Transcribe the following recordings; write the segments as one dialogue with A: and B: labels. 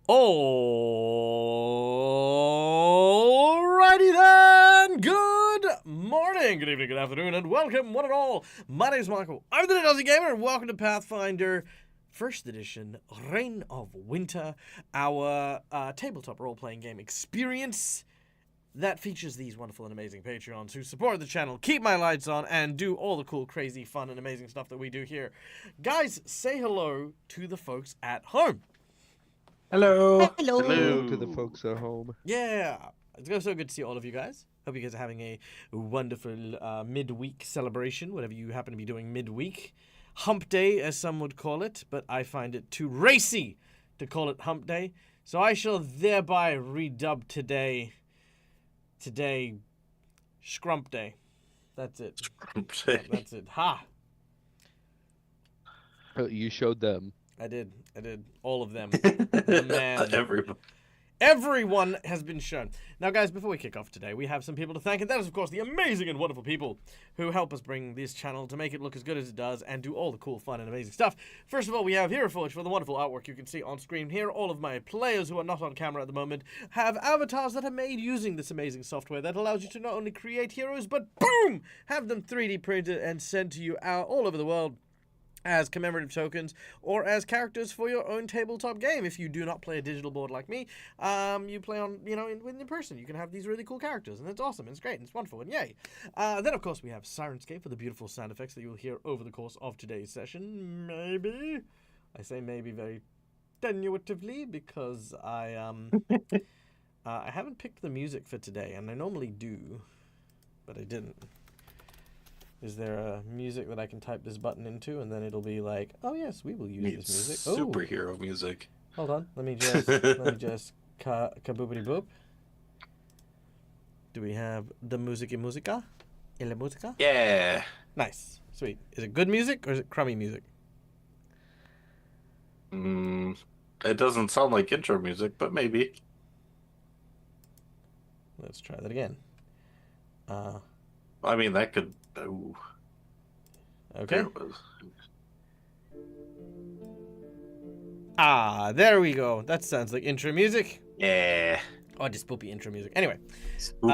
A: Alrighty then, good morning, good evening, good afternoon, and welcome one and all. My name is Michael, I'm the Nazi Gamer, and welcome to Pathfinder 1st Edition, Reign of Winter, our tabletop role-playing game experience that features these wonderful and amazing Patreons who support the channel, keep my lights on, and do all the cool, crazy, fun, and amazing stuff that we do here. Guys, say hello to the folks at home.
B: Hello.
C: Hello to the folks at home.
A: Yeah, it's so good to see all of you guys. Hope you guys are having a wonderful midweek celebration, whatever you happen to be doing midweek. Hump day, as some would call it, but I find it too racy to call it hump day. So I shall thereby redub today, Scrump Day. That's it.
B: Scrump Day.
A: That's it. Ha!
C: Oh, you showed them.
A: I did. All of them. The man. Everyone has been shown. Now, guys, before we kick off today, we have some people to thank, and that is, of course, the amazing and wonderful people who help us bring this channel to make it look as good as it does and do all the cool, fun, and amazing stuff. First of all, we have Hero Forge for the wonderful artwork you can see on screen here. All of my players who are not on camera at the moment have avatars that are made using this amazing software that allows you to not only create heroes, but boom! Have them 3D printed and sent to you all over the world as commemorative tokens or as characters for your own tabletop game. If you do not play a digital board like me, you play on, in person. You can have these really cool characters, and it's awesome, and it's great, and it's wonderful, and yay. Then, of course, we have Sirenscape for the beautiful sound effects that you will hear over the course of today's session. Maybe. I say maybe very tenuatively because I haven't picked the music for today, and I normally do, but I didn't. Is there a music that I can type this button into, and then it'll be like, oh yes, we will use this music.
B: Superhero music.
A: Hold on, let me just kaboopity boop. Do we have the musica? La musica?
B: Yeah.
A: Nice, sweet. Is it good music or is it crummy music?
B: It doesn't sound like intro music, but maybe.
A: Let's try that again.
B: I mean, that could. Ooh.
A: Okay.
B: There it was.
A: There we go. That sounds like intro music.
B: Yeah.
A: Or just spoopy intro music. Anyway,
B: Ooh,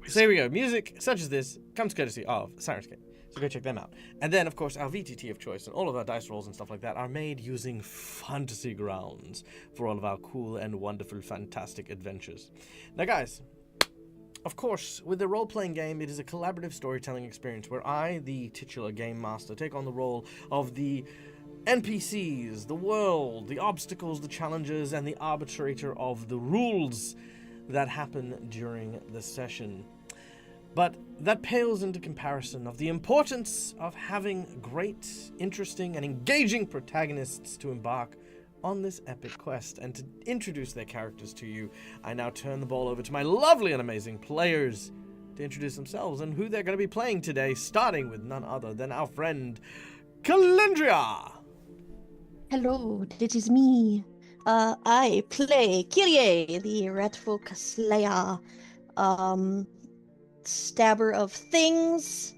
A: so here we go. Music such as this comes courtesy of Sirenscape. So go check them out. And then, of course, our VTT of choice and all of our dice rolls and stuff like that are made using fantasy grounds for all of our cool and wonderful, fantastic adventures. Now, guys, of course, with the role-playing game, it is a collaborative storytelling experience where I, the titular game master, take on the role of the NPCs, the world, the obstacles, the challenges, and the arbitrator of the rules that happen during the session. But that pales into comparison of the importance of having great, interesting, and engaging protagonists to embark on this epic quest. And to introduce their characters to you, I now turn the ball over to my lovely and amazing players to introduce themselves and who they're going to be playing today, starting with none other than our friend Calendria.
D: Hello, this is me. I play Kyrie, the Redfolk Slayer, stabber of things,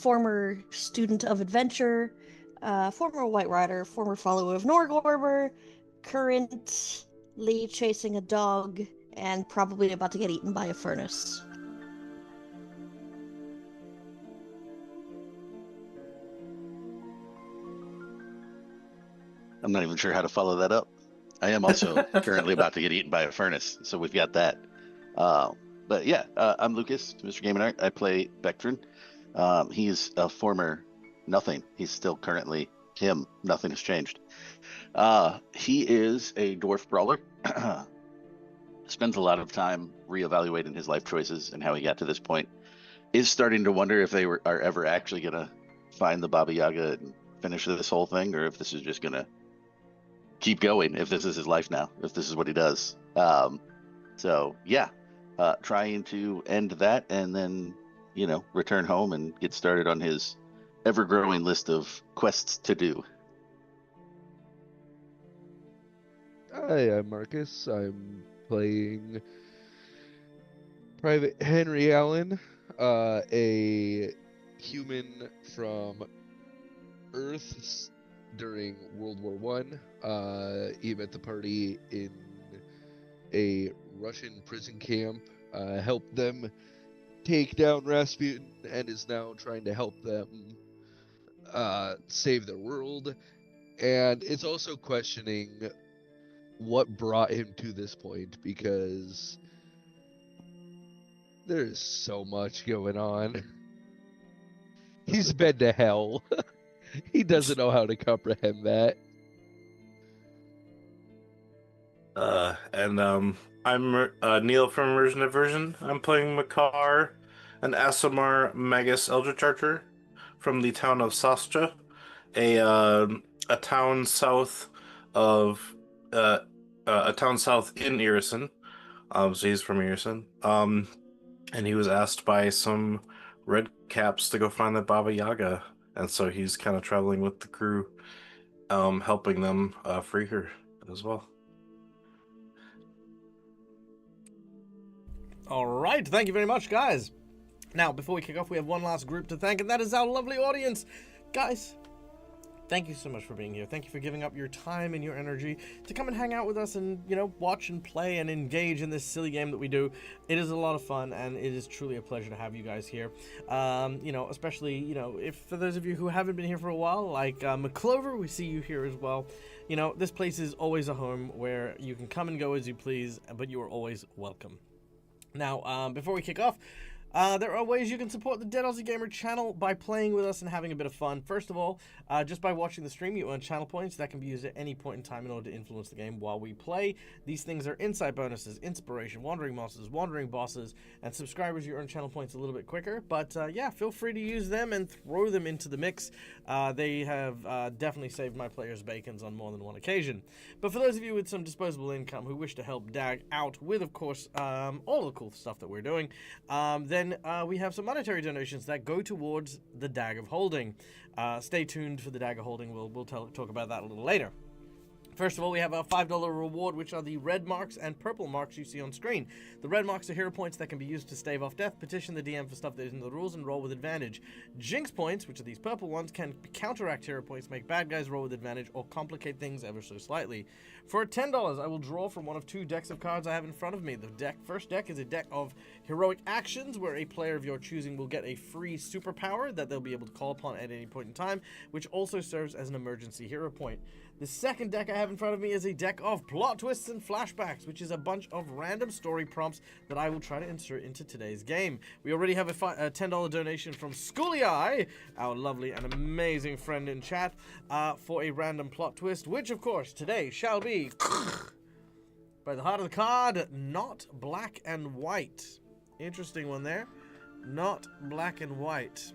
D: former student of adventure, former White Rider, former follower of Norgorber, currently chasing a dog, and probably about to get eaten by a furnace.
E: I'm not even sure how to follow that up. I am also currently about to get eaten by a furnace, so we've got that. But yeah, I'm Lucas, Mr. Game and Art. I play Vectrin. He's a former nothing. He's still currently him. Nothing has changed. He is a dwarf brawler. Spends a lot of time reevaluating his life choices and how he got to this point. Is starting to wonder if they are ever actually going to find the Baba Yaga and finish this whole thing, or if this is just going to keep going, if this is his life now, if this is what he does. So yeah, trying to end that and then, return home and get started on his ever-growing list of quests to do.
C: Hi, I'm Marcus. I'm playing Private Henry Allen, a human from Earth during World War One. He met the party in a Russian prison camp, helped them take down Rasputin, and is now trying to help them save the world. And it's also questioning what brought him to this point, because there's so much going on. He's been to hell. He doesn't know how to comprehend that.
B: I'm Neil from Immersion Diversion. I'm playing Makar, an Asimar Magus Eldritch Archer from the town of Sastra, a town south of a town south in Irison. So he's from Irison. And he was asked by some red caps to go find the Baba Yaga, and so he's kind of traveling with the crew, helping them free her as well.
A: All right, thank you very much, guys. Now, before we kick off, we have one last group to thank, and that is our lovely audience. Guys, thank you so much for being here. Thank you for giving up your time and your energy to come and hang out with us and, watch and play and engage in this silly game that we do. It is a lot of fun, and it is truly a pleasure to have you guys here. Especially, if for those of you who haven't been here for a while, like McClover, we see you here as well. This place is always a home where you can come and go as you please, but you are always welcome. Now, before we kick off, there are ways you can support the Dead Aussie Gamer channel by playing with us and having a bit of fun. First of all, just by watching the stream, you earn channel points that can be used at any point in time in order to influence the game while we play. These things are insight bonuses, inspiration, wandering monsters, wandering bosses, and subscribers, you earn channel points a little bit quicker. But yeah, feel free to use them and throw them into the mix. They have definitely saved my players' bacons on more than one occasion. But for those of you with some disposable income who wish to help DAG out with, of course, all the cool stuff that we're doing, then we have some monetary donations that go towards the DAG of Holding. Stay tuned for the DAG of Holding. We'll talk about that a little later. First of all, we have our $5 reward, which are the red marks and purple marks you see on screen. The red marks are hero points that can be used to stave off death, petition the DM for stuff that isn't in the rules, and roll with advantage. Jinx points, which are these purple ones, can counteract hero points, make bad guys roll with advantage, or complicate things ever so slightly. For $10, I will draw from one of two decks of cards I have in front of me. The first deck is a deck of heroic actions, where a player of your choosing will get a free superpower that they'll be able to call upon at any point in time, which also serves as an emergency hero point. The second deck I have in front of me is a deck of plot twists and flashbacks, which is a bunch of random story prompts that I will try to insert into today's game. We already have a $10 donation from Schooly Eye, our lovely and amazing friend in chat, for a random plot twist, which of course today shall be, by the heart of the card, not black and white. Interesting one there. Not black and white.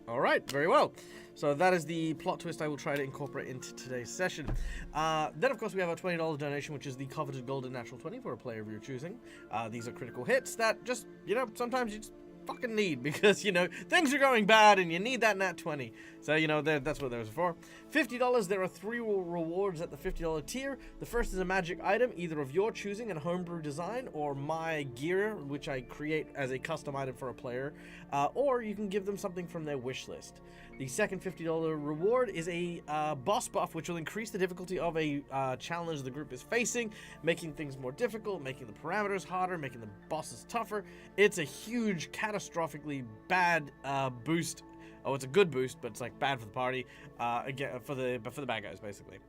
A: All right, very well. So that is the plot twist I will try to incorporate into today's session. Then, of course, we have our $20 donation, which is the coveted golden natural 20 for a player of your choosing. These are critical hits that just, sometimes you just fucking need because, things are going bad and you need that nat 20. So, that's what those are for. $50, there are 3 rewards at the $50 tier. The first is a magic item, either of your choosing and homebrew design, or my gear, which I create as a custom item for a player, or you can give them something from their wish list. The second $50 reward is a boss buff, which will increase the difficulty of a challenge the group is facing, making things more difficult, making the parameters harder, making the bosses tougher. It's a huge, catastrophically bad boost. Oh, it's a good boost, but it's like bad for the party, again for the bad guys basically.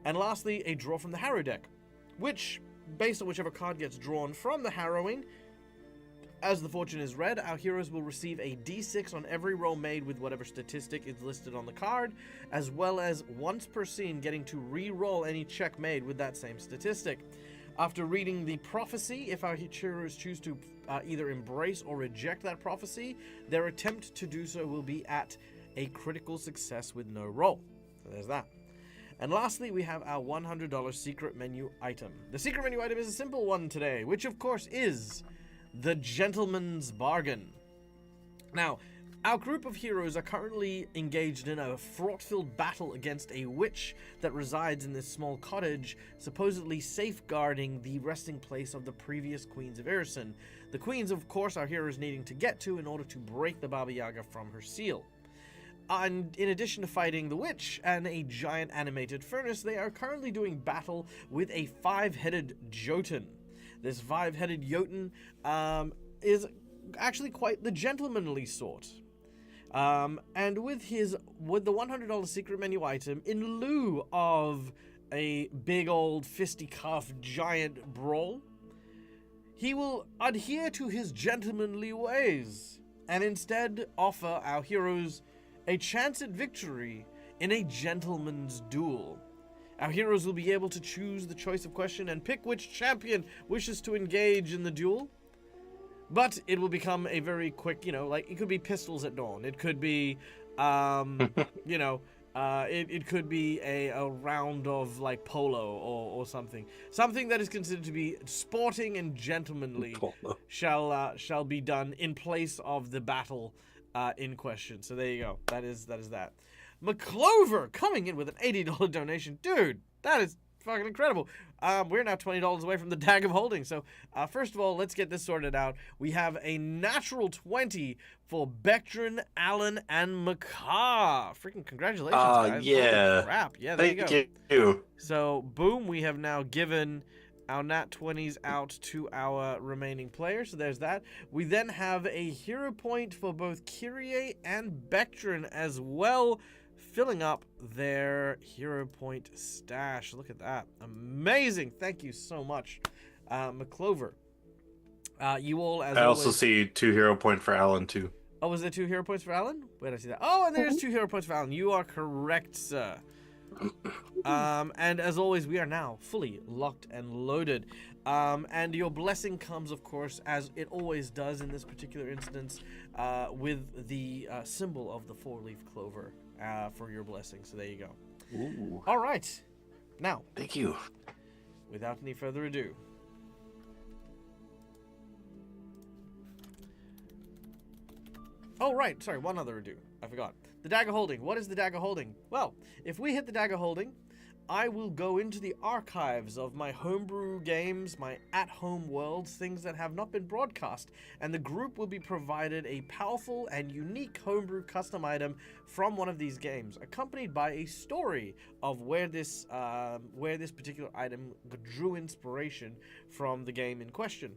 A: And lastly, a draw from the Harrow deck, which, based on whichever card gets drawn from the harrowing, as the fortune is read, our heroes will receive a d6 on every roll made with whatever statistic is listed on the card, as well as once per scene getting to re-roll any check made with that same statistic. After reading the prophecy, if our heroes choose to either embrace or reject that prophecy, their attempt to do so will be at a critical success with no roll. So there's that. And lastly, we have our $100 secret menu item. The secret menu item is a simple one today, which of course is the Gentleman's Bargain. Now, our group of heroes are currently engaged in a fraught-filled battle against a witch that resides in this small cottage, supposedly safeguarding the resting place of the previous queens of Irison. The queens, of course, our heroes needing to get to in order to break the Baba Yaga from her seal. And in addition to fighting the witch and a giant animated furnace, they are currently doing battle with a 5-headed Jotun. This 5-headed Jotun is actually quite the gentlemanly sort. And with the $100 secret menu item, in lieu of a big old fisticuff giant brawl, he will adhere to his gentlemanly ways and instead offer our heroes a chance at victory in a gentleman's duel. Our heroes will be able to choose the choice of question and pick which champion wishes to engage in the duel. But it will become a very quick, it could be pistols at dawn. It could be, it could be a round of like polo or something. Something that is considered to be sporting and gentlemanly shall be done in place of the battle in question. So there you go. That is that. McClover coming in with an $80 donation. Dude, that is fucking incredible. We're now $20 away from the Dag of Holding. So first of all, let's get this sorted out. We have a natural 20 for Bectrin, Allen, and McCaw. Freaking congratulations, guys.
B: Yeah.
A: Holy crap. Yeah, there
B: Thank
A: you go.
B: you.
A: So boom, we have now given our nat 20s out to our remaining players. So there's that. We then have a hero point for both Kyrie and Bectrin as well, filling up their hero point stash. Look at that. Amazing. Thank you so much, McClover. You all, as
B: I
A: always...
B: also see 2 hero point for Alan, too.
A: Oh, was there 2 hero points for Alan? Where did I see that? Oh, and there's 2 hero points for Alan. You are correct, sir. And as always, we are now fully locked and loaded. And your blessing comes, of course, as it always does in this particular instance, with the symbol of the 4-leaf clover for your blessing. So there you go.
B: Ooh.
A: All right. Now,
B: Thank you.
A: without any further ado, oh, right. Sorry, one other ado. I forgot. The Dagger Holding. What is the Dagger Holding? Well, if we hit the Dagger Holding, I will go into the archives of my homebrew games, my at-home worlds, things that have not been broadcast, and the group will be provided a powerful and unique homebrew custom item from one of these games, accompanied by a story of where this particular item drew inspiration from the game in question.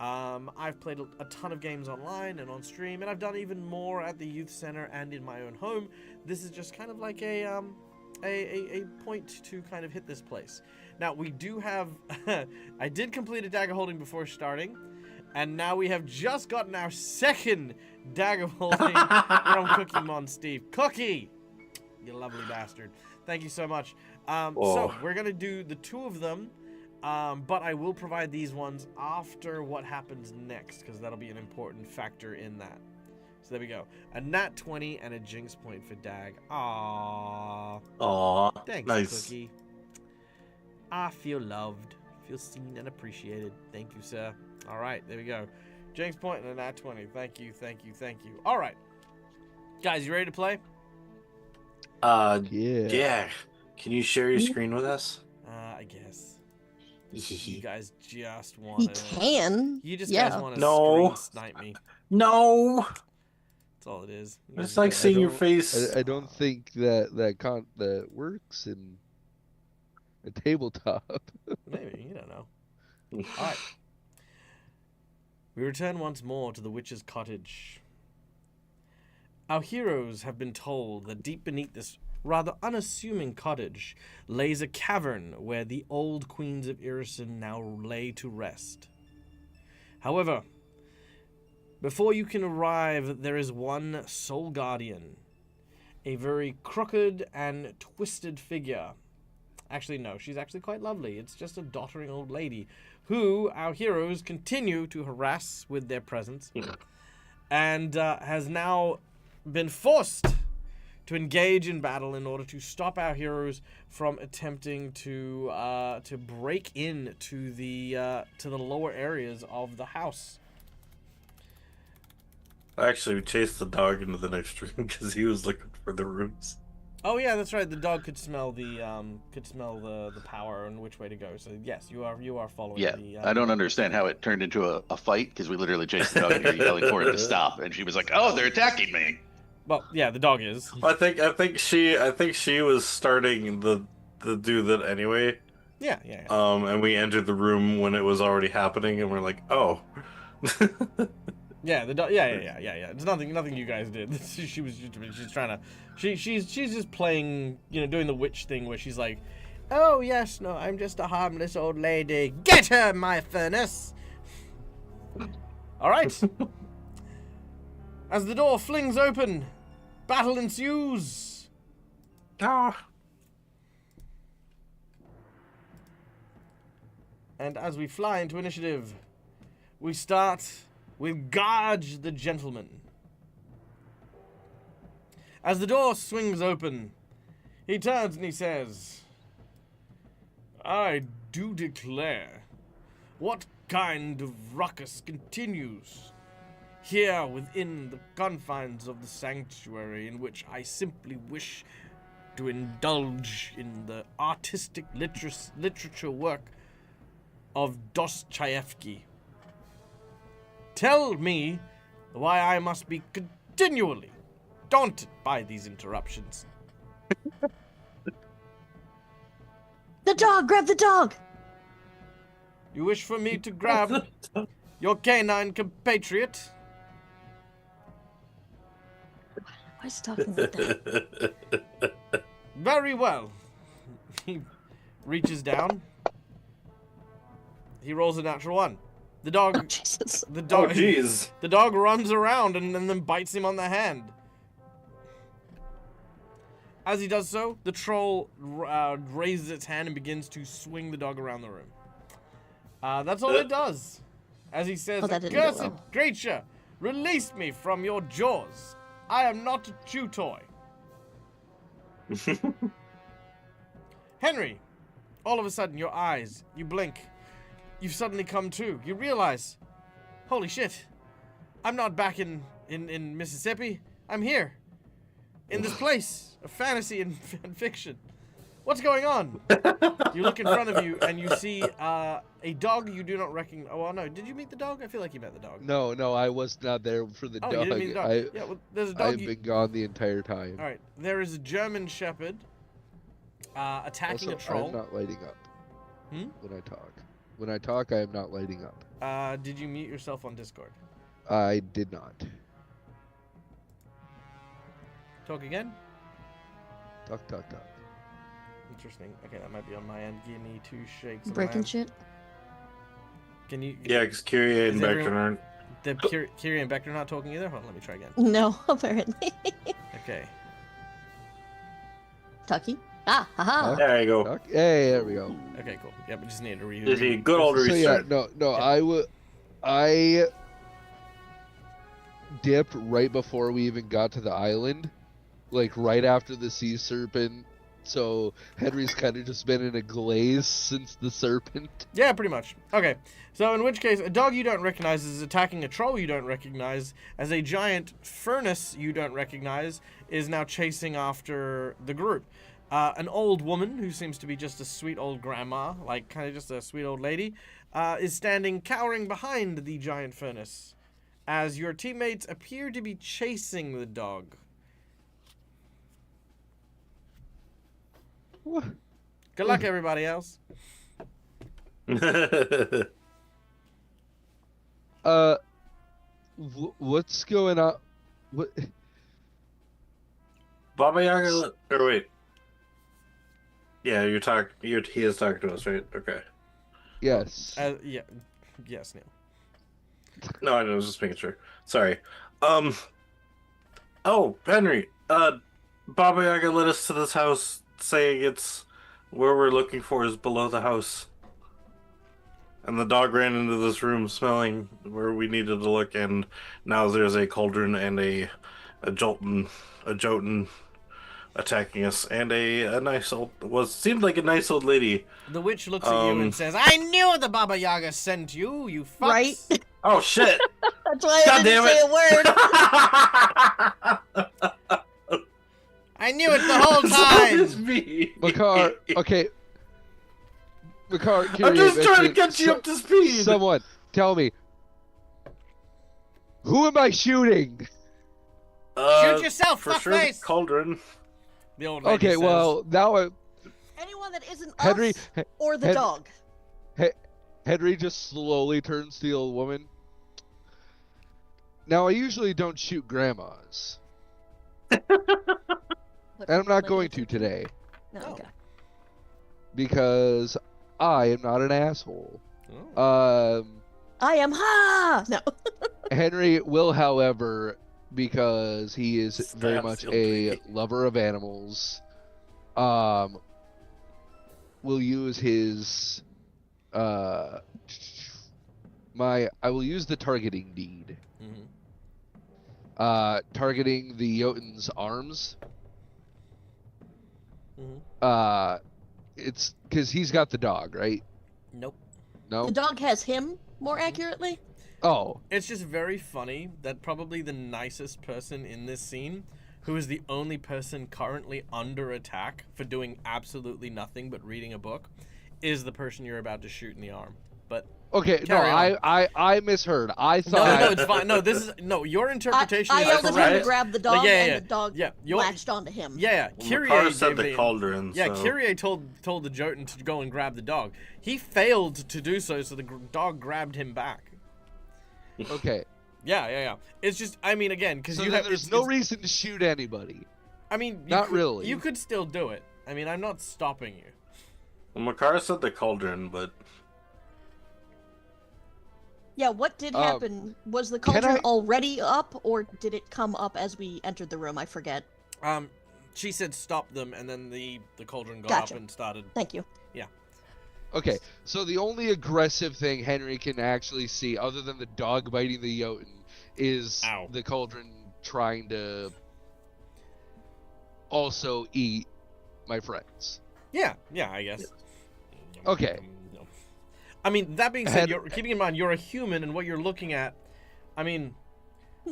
A: I've played a ton of games online and on stream, and I've done even more at the youth center and in my own home. This is just kind of like a point to kind of hit this place. Now, we do have... I did complete a Dagger Holding before starting, and now we have just gotten our second Dagger Holding from Cookie Mon Steve. Cookie! You lovely bastard. Thank you so much. So, we're going to do the 2 of them, but I will provide these ones after what happens next, because that'll be an important factor in that. So there we go. A nat 20 and a jinx point for Dag. Aww.
B: Aww.
A: Thanks,
B: Nice.
A: Cookie. I feel loved. Feel seen and appreciated. Thank you, sir. All right, there we go. Jinx point and a nat 20. Thank you, thank you, thank you. All right. Guys, you ready to play?
B: Yeah. Can you share your screen with us?
A: I guess. You guys just want
D: He
A: to...
D: can.
A: You just
D: Yeah.
A: guys want to
B: No.
A: screen snipe me.
B: No.
A: That's all it is.
B: It's like seeing your face.
C: I don't think that works in a tabletop.
A: Maybe, you don't know. All right. We return once more to the witch's cottage. Our heroes have been told that deep beneath this rather unassuming cottage lays a cavern where the old queens of Irison now lay to rest. However, before you can arrive, there is one sole guardian, a very crooked and twisted figure. Actually, no, she's actually quite lovely. It's just a doddering old lady who our heroes continue to harass with their presence and has now been forced to engage in battle in order to stop our heroes from attempting to break in to the lower areas of the house.
B: Actually, we chased the dog into the next room because he was looking for the rooms.
A: Oh yeah, that's right. The dog could smell the power and which way to go. So yes, you are following.
E: Yeah,
A: the,
E: I don't understand how it turned into a fight because we literally chased the dog and you're yelling for it to stop, and she was like, "Oh, they're attacking me."
A: Well, yeah, the dog is.
B: I think she was starting the do that anyway.
A: Yeah.
B: And we entered the room when it was already happening, and we're like, oh.
A: Yeah, the dog. Yeah. It's nothing you guys did. She's trying to. She's just playing. Doing the witch thing where she's like, oh yes, no, I'm just a harmless old lady. Get her, my furnace. All right. As the door flings open, battle ensues.
B: Ah.
A: And as we fly into initiative, we start with Garge the Gentleman. As the door swings open, he turns and he says, I do declare, what kind of ruckus continues here within the confines of the sanctuary in which I simply wish to indulge in the artistic literature work of Dostoevsky. Tell me why I must be continually daunted by these interruptions.
D: The dog! Grab the dog!
A: You wish for me to grab your canine compatriot?
D: Why is he talking like that?
A: Very well. He reaches down. He rolls a natural one. The dog.
D: Oh, Jesus.
A: The dog.
B: Oh, jeez.
A: The dog runs around and then bites him on the hand. As he does so, the troll raises its hand and begins to swing the dog around the room. That's all it does. As he says,
D: that didn't go
A: "Accursed
D: well.
A: creature, release me from your jaws. I am not a chew toy." Henry, all of a sudden, your eyes, you blink. You've suddenly come to. You realize, holy shit, I'm not back in Mississippi. I'm here. In this place of fantasy and fiction. What's going on? You look in front of you and you see a dog you do not recognize. Oh, well, no. Did you meet the dog? I feel like you met the dog.
C: No, I was not there for the
A: Oh,
C: dog.
A: you didn't meet the dog. Yeah, well, there's a dog.
C: I've been gone the entire time.
A: All right. There is a German Shepherd attacking
C: Also,
A: a troll.
C: I'm not lighting up
A: Hmm?
C: when I talk. When I talk, I am not lighting up.
A: Did you mute yourself on Discord?
C: I did not.
A: Talk again?
C: Talk.
A: Interesting. Okay, that might be on my end. Give me 2 shakes. on my
D: Breaking
A: end.
D: shit?
A: Can you?
B: Yeah, because Kyrie and
A: Is
B: Vector
A: everyone-
B: aren't.
A: The Kiri and Becker not talking either? Hold on, let me try again.
D: No, apparently.
A: Okay.
D: Tucky? Ah, haha.
B: There you go.
C: Talk. Hey, there we go.
A: Okay, cool. Yeah, we just need to read.
B: Is he good old
C: So yeah,
B: research?
C: no,
A: Yeah.
C: I dipped right before we even got to the island, like right after the sea serpent. So Henry's kind of just been in a glaze since the serpent.
A: Yeah, pretty much. Okay, so in which case, a dog you don't recognize is attacking a troll you don't recognize, as a giant furnace you don't recognize is now chasing after the group. An old woman, who seems to be just a sweet old grandma, like kind of just a sweet old lady, is standing cowering behind the giant furnace, as your teammates appear to be chasing the dog.
C: What?
A: Good luck, everybody else.
C: What's going on? What?
B: Baba Yaga. Or wait. Yeah, he is talking to us, right? Okay.
C: Yes.
A: Yeah. Yes, Neil.
B: No, I was just making sure. Sorry. Oh, Henry. Baba Yaga led us to this house, saying it's where we're looking for is below the house. And the dog ran into this room smelling where we needed to look, and now there's a cauldron and a Jotun attacking us, and a nice old seemed like a nice old lady.
A: The witch looks at you and says, "I knew the Baba Yaga sent you, you fucks."
D: Right?
B: Oh shit!
D: That's why
B: God
D: I didn't
B: damn
D: say
B: it.
D: a word.
A: I knew it the whole time.
B: It's me.
C: Makar, okay. Makar,
B: I'm just trying to get you up to speed.
C: Someone, tell me. Who am I shooting?
A: Shoot yourself,
B: for sure. The
A: fuckface!
B: cauldron.
A: The old lady
C: Okay,
A: says.
C: well now
D: Anyone that isn't
C: Henry
D: us or the
C: Hen-
D: dog.
C: Henry just slowly turns to the old woman. Now I usually don't shoot grandmas,
D: What,
C: and I'm not
D: like
C: going
D: it's
C: to
D: a-
C: today
D: No,
A: Oh.
D: okay.
C: because I am not an asshole.
A: Oh.
D: I am no.
C: Henry will, however, because he is very
B: Stab
C: much
B: filthy.
C: a lover of animals, will use his I will use the targeting deed.
A: Mhm.
C: Targeting the Jotun's arms.
A: Mhm.
C: It's because he's got the dog, right?
A: Nope.
C: No.
D: The dog has him, more accurately.
C: Oh,
A: It's just very funny that probably the nicest person in this scene, who is the only person currently under attack for doing absolutely nothing but reading a book, is the person you're about to shoot in the arm. But
C: okay. No,
A: Carry on.
C: I misheard. I
A: no,
C: thought.
A: no, it's fine. No, this is your interpretation
D: I
A: is
D: yelled at him to
A: correct.
D: grab the dog,
A: Yeah,
D: and
A: yeah,
D: the dog
A: yeah. Your-
D: latched onto him.
A: Yeah,
B: Well,
A: Kyrie
B: Makar said
A: gave
B: the cauldron.
A: Yeah,
B: so.
A: Kyrie told the Jotun to go and grab the dog. He failed to do so, so the dog grabbed him back.
C: Okay.
A: Yeah. It's just, I mean, again, because
C: So
A: you
C: then
A: have.
C: there's no reason to shoot anybody.
A: I mean,
C: Not really.
A: You could still do it. I mean, I'm not stopping you.
B: Well, Makar said the cauldron, but
D: Yeah, what did happen? Was the cauldron already up, or did it come up as we entered the room? I forget.
A: She said stop them, and then the cauldron got
D: Gotcha.
A: up and started.
D: Thank you.
C: Okay, so the only aggressive thing Henry can actually see, other than the dog biting the Jotun, is
A: Ow.
C: the cauldron trying to also eat my friends.
A: Yeah, I guess.
C: Okay.
A: I mean, that being said,
C: Hen-
A: keeping in mind you're a human, and what you're looking at. I mean,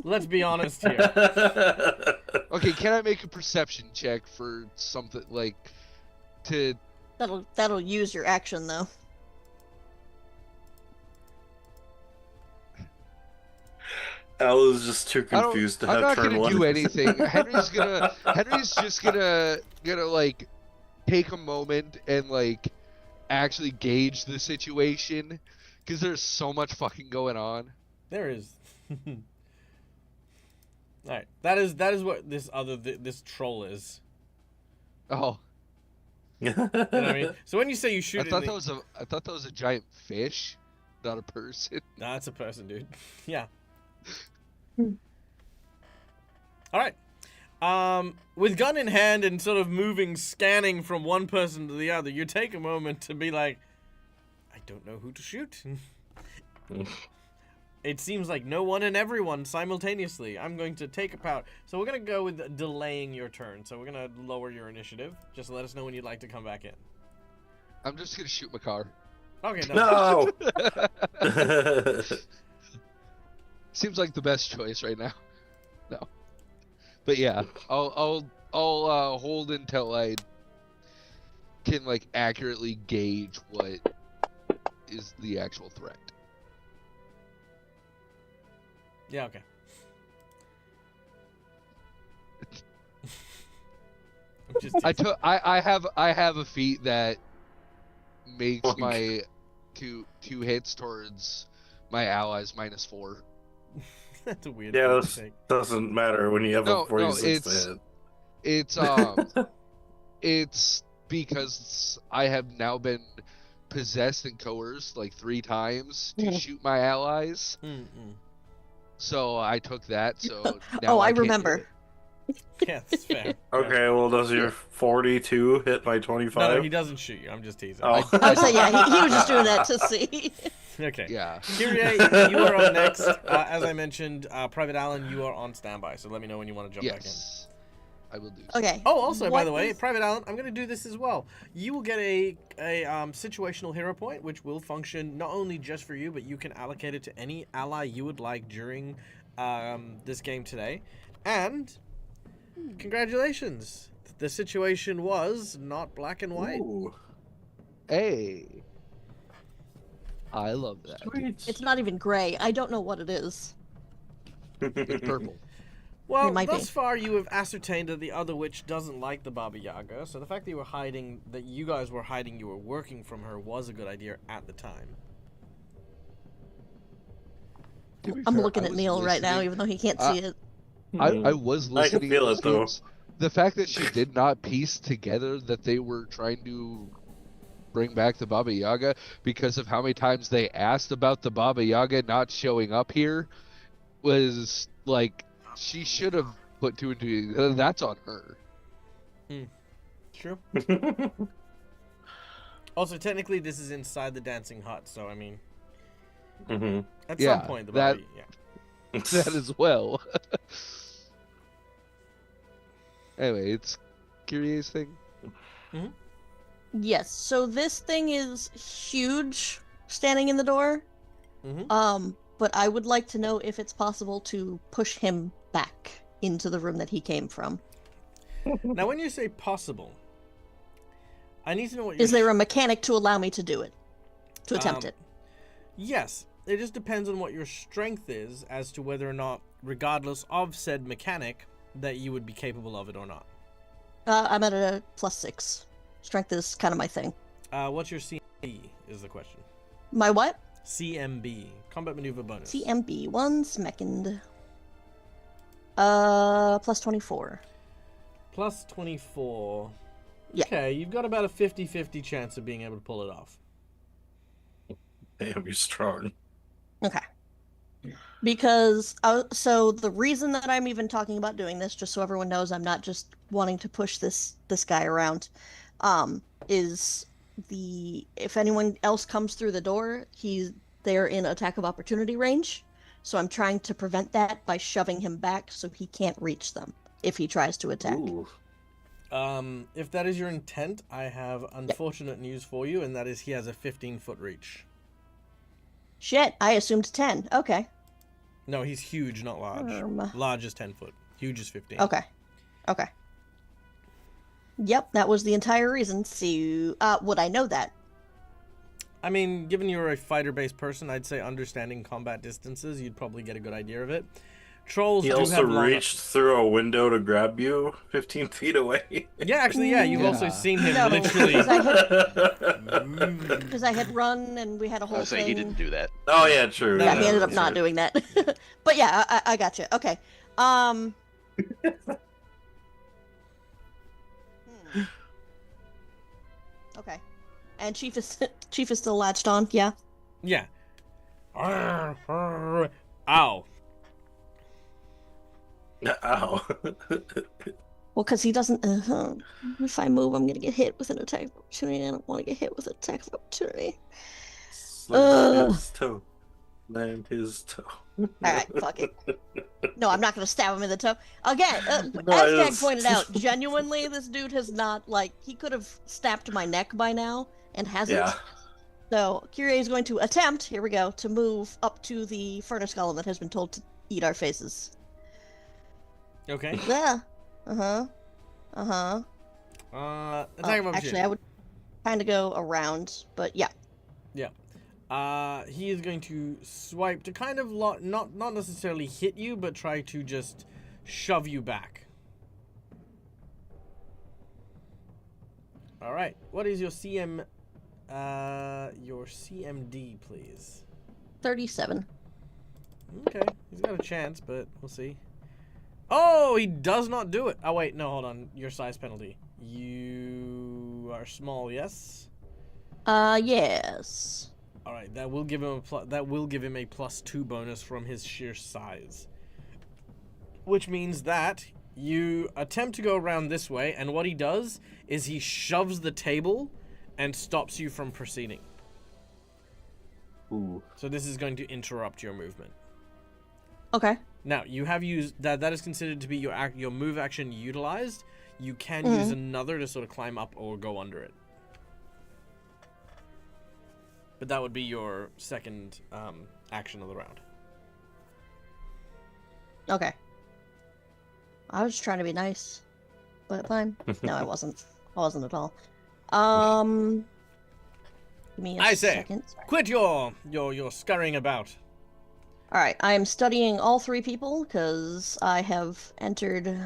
A: let's be honest here.
C: Okay, can I make a perception check for something like to?
D: That'll use your action though.
B: Al is just too confused to
C: I'm
B: have
C: not
B: turn
C: gonna
B: one.
C: do anything. Henry's just gonna like take a moment and like actually gauge the situation because there's so much fucking going on.
A: There is. All right, that is what this troll is.
C: Oh,
A: You know what I mean? So when you say you shoot,
C: I thought that was a giant fish, not a person.
A: Nah, that's a person, dude. Yeah. All right. With gun in hand and sort of scanning from one person to the other, you take a moment to be like, I don't know who to shoot. It seems like no one and everyone simultaneously. I'm going to take a power. So we're going to go with delaying your turn. So we're going to lower your initiative. Just let us know when you'd like to come back in.
C: I'm just gonna shoot my car.
A: Okay,
B: No.
C: Seems like the best choice right now. No, but yeah, I'll hold until I can like accurately gauge what is the actual threat.
A: Yeah, okay. I'm just
C: I have a feat that makes my two hits towards my allies -4.
A: That's a weird
B: Yeah,
A: thing
B: this
A: to take.
B: doesn't matter when you have
C: No,
B: a 46 to
C: it's-
B: hit.
C: It's because I have now been possessed and coerced like 3 times to shoot my allies. So I took that. So now
D: I
C: can't do
D: remember.
C: it.
A: Yeah, that's fair.
B: Okay, well, does your 42 hit my 25?
A: No, he doesn't shoot you. I'm just teasing.
B: Oh.
D: I would say, yeah, he was just doing that to see.
A: Okay.
C: Yeah.
A: Kyrie, you are up next. As I mentioned, Private Allen, you are on standby. So let me know when you want to jump back in.
C: Yes. I will do. So.
D: Okay.
A: Oh, also, by
D: what
A: the way,
D: is-
A: Private Allen, I'm going to do this as well. You will get a situational hero point, which will function not only just for you, but you can allocate it to any ally you would like during this game today. And congratulations. The situation was not black and white.
B: Ooh,
C: Hey. I love that.
B: sweet.
D: It's not even gray. I don't know what it is.
C: It's purple.
A: Well,
D: It might
A: thus
D: be.
A: far you have ascertained that the other witch doesn't like the Baba Yaga, so the fact that you guys were hiding, you were working from her was a good idea at the time.
C: To be
D: I'm
C: fair,
D: looking
C: I
D: at
C: was
D: Neil right now,
C: listening.
D: even though he can't see it.
C: I was
B: I can
C: listening
B: feel
C: to
B: it though.
C: Scoops. The fact that she did not piece together that they were trying to bring back the Baba Yaga because of how many times they asked about the Baba Yaga not showing up here was like, she should have put two and two. That's on her.
A: True. Also, technically, this is inside the dancing hut, so I mean, at some point, the Baba,
C: that as well. Anyway, it's Kyrie's thing.
D: Yes, so this thing is huge, standing in the door. But I would like to know if it's possible to push him back into the room that he came from.
A: Now, when you say possible, I need to know what.
D: Is there a mechanic to allow me to do it? To attempt it?
A: Yes, it just depends on what your strength is as to whether or not, regardless of said mechanic, that you would be capable of it or not.
D: I'm at a +6. Strength is kind of my thing.
A: What's your CMB is the question.
D: My what?
A: CMB, combat maneuver bonus.
D: CMB, 1 second. +24.
A: +24.
D: Yeah.
A: Okay, you've got about a 50-50 chance of being able to pull it off.
B: Damn, you're strong.
D: Okay. Because, so the reason that I'm even talking about doing this, just so everyone knows I'm not just wanting to push this guy around, is if anyone else comes through the door, they're in attack of opportunity range. So I'm trying to prevent that by shoving him back so he can't reach them if he tries to attack.
B: Ooh.
A: If that is your intent, I have unfortunate news for you, and that is he has a 15-foot reach.
D: Shit, I assumed 10. Okay.
A: No, he's huge, not large. Large is 10 foot. Huge is 15.
D: Okay. Yep, that was the entire reason. So, would I know that?
A: I mean, given you're a fighter-based person, I'd say understanding combat distances, you'd probably get a good idea of it. Trolls
B: He
A: do
B: also
A: have
B: reached through a window to grab you 15 feet away.
A: Yeah, actually, yeah. You've also seen him
D: No,
A: literally.
D: Because I had run and we had a whole
E: I was saying
D: thing.
E: he didn't do that.
B: Oh yeah, true.
D: Yeah,
A: No,
D: he ended up
B: that's
D: not
B: right.
D: doing that. But yeah, I gotcha. Okay. Okay. And Chief is still latched on. Yeah.
A: Yeah. Ow.
B: Ow.
D: Well, because he doesn't. If I move, I'm gonna get hit with an attack of opportunity. I don't want to get hit with an attack of opportunity.
B: Slam his toe. Slam his toe.
D: All right, fuck it. No, I'm not gonna stab him in the toe again.
B: No,
D: As Dag
B: it's-
D: pointed out, genuinely, this dude has not he could have snapped my neck by now and hasn't.
B: Yeah.
D: So Kyrie is going to attempt. Here we go to move up to the furnace column that has been told to eat our faces.
A: Okay.
D: Yeah.
A: Attack of opportunity.
D: Actually, I would kind of go around, but yeah.
A: He is going to swipe to kind of not necessarily hit you, but try to just shove you back. All right. What is your CMD, please?
D: 37.
A: Okay, he's got a chance, but we'll see. Oh, he does not do it. Oh wait, no, hold on. Your size penalty. You are small, yes.
D: Yes.
A: All right, that will give him a +2 bonus from his sheer size. Which means that you attempt to go around this way, and what he does is he shoves the table and stops you from proceeding.
B: Ooh.
A: So this is going to interrupt your movement.
D: Okay.
A: Now, you have used that is considered to be your move action utilized. You can use another to sort of climb up or go under it. But that would be your second action of the round.
D: Okay. I was trying to be nice, but fine. No, I wasn't. I wasn't at all. Give me a
A: I say,
D: second. Sorry.
A: quit your scurrying about.
D: All right, I am studying all three people because I have entered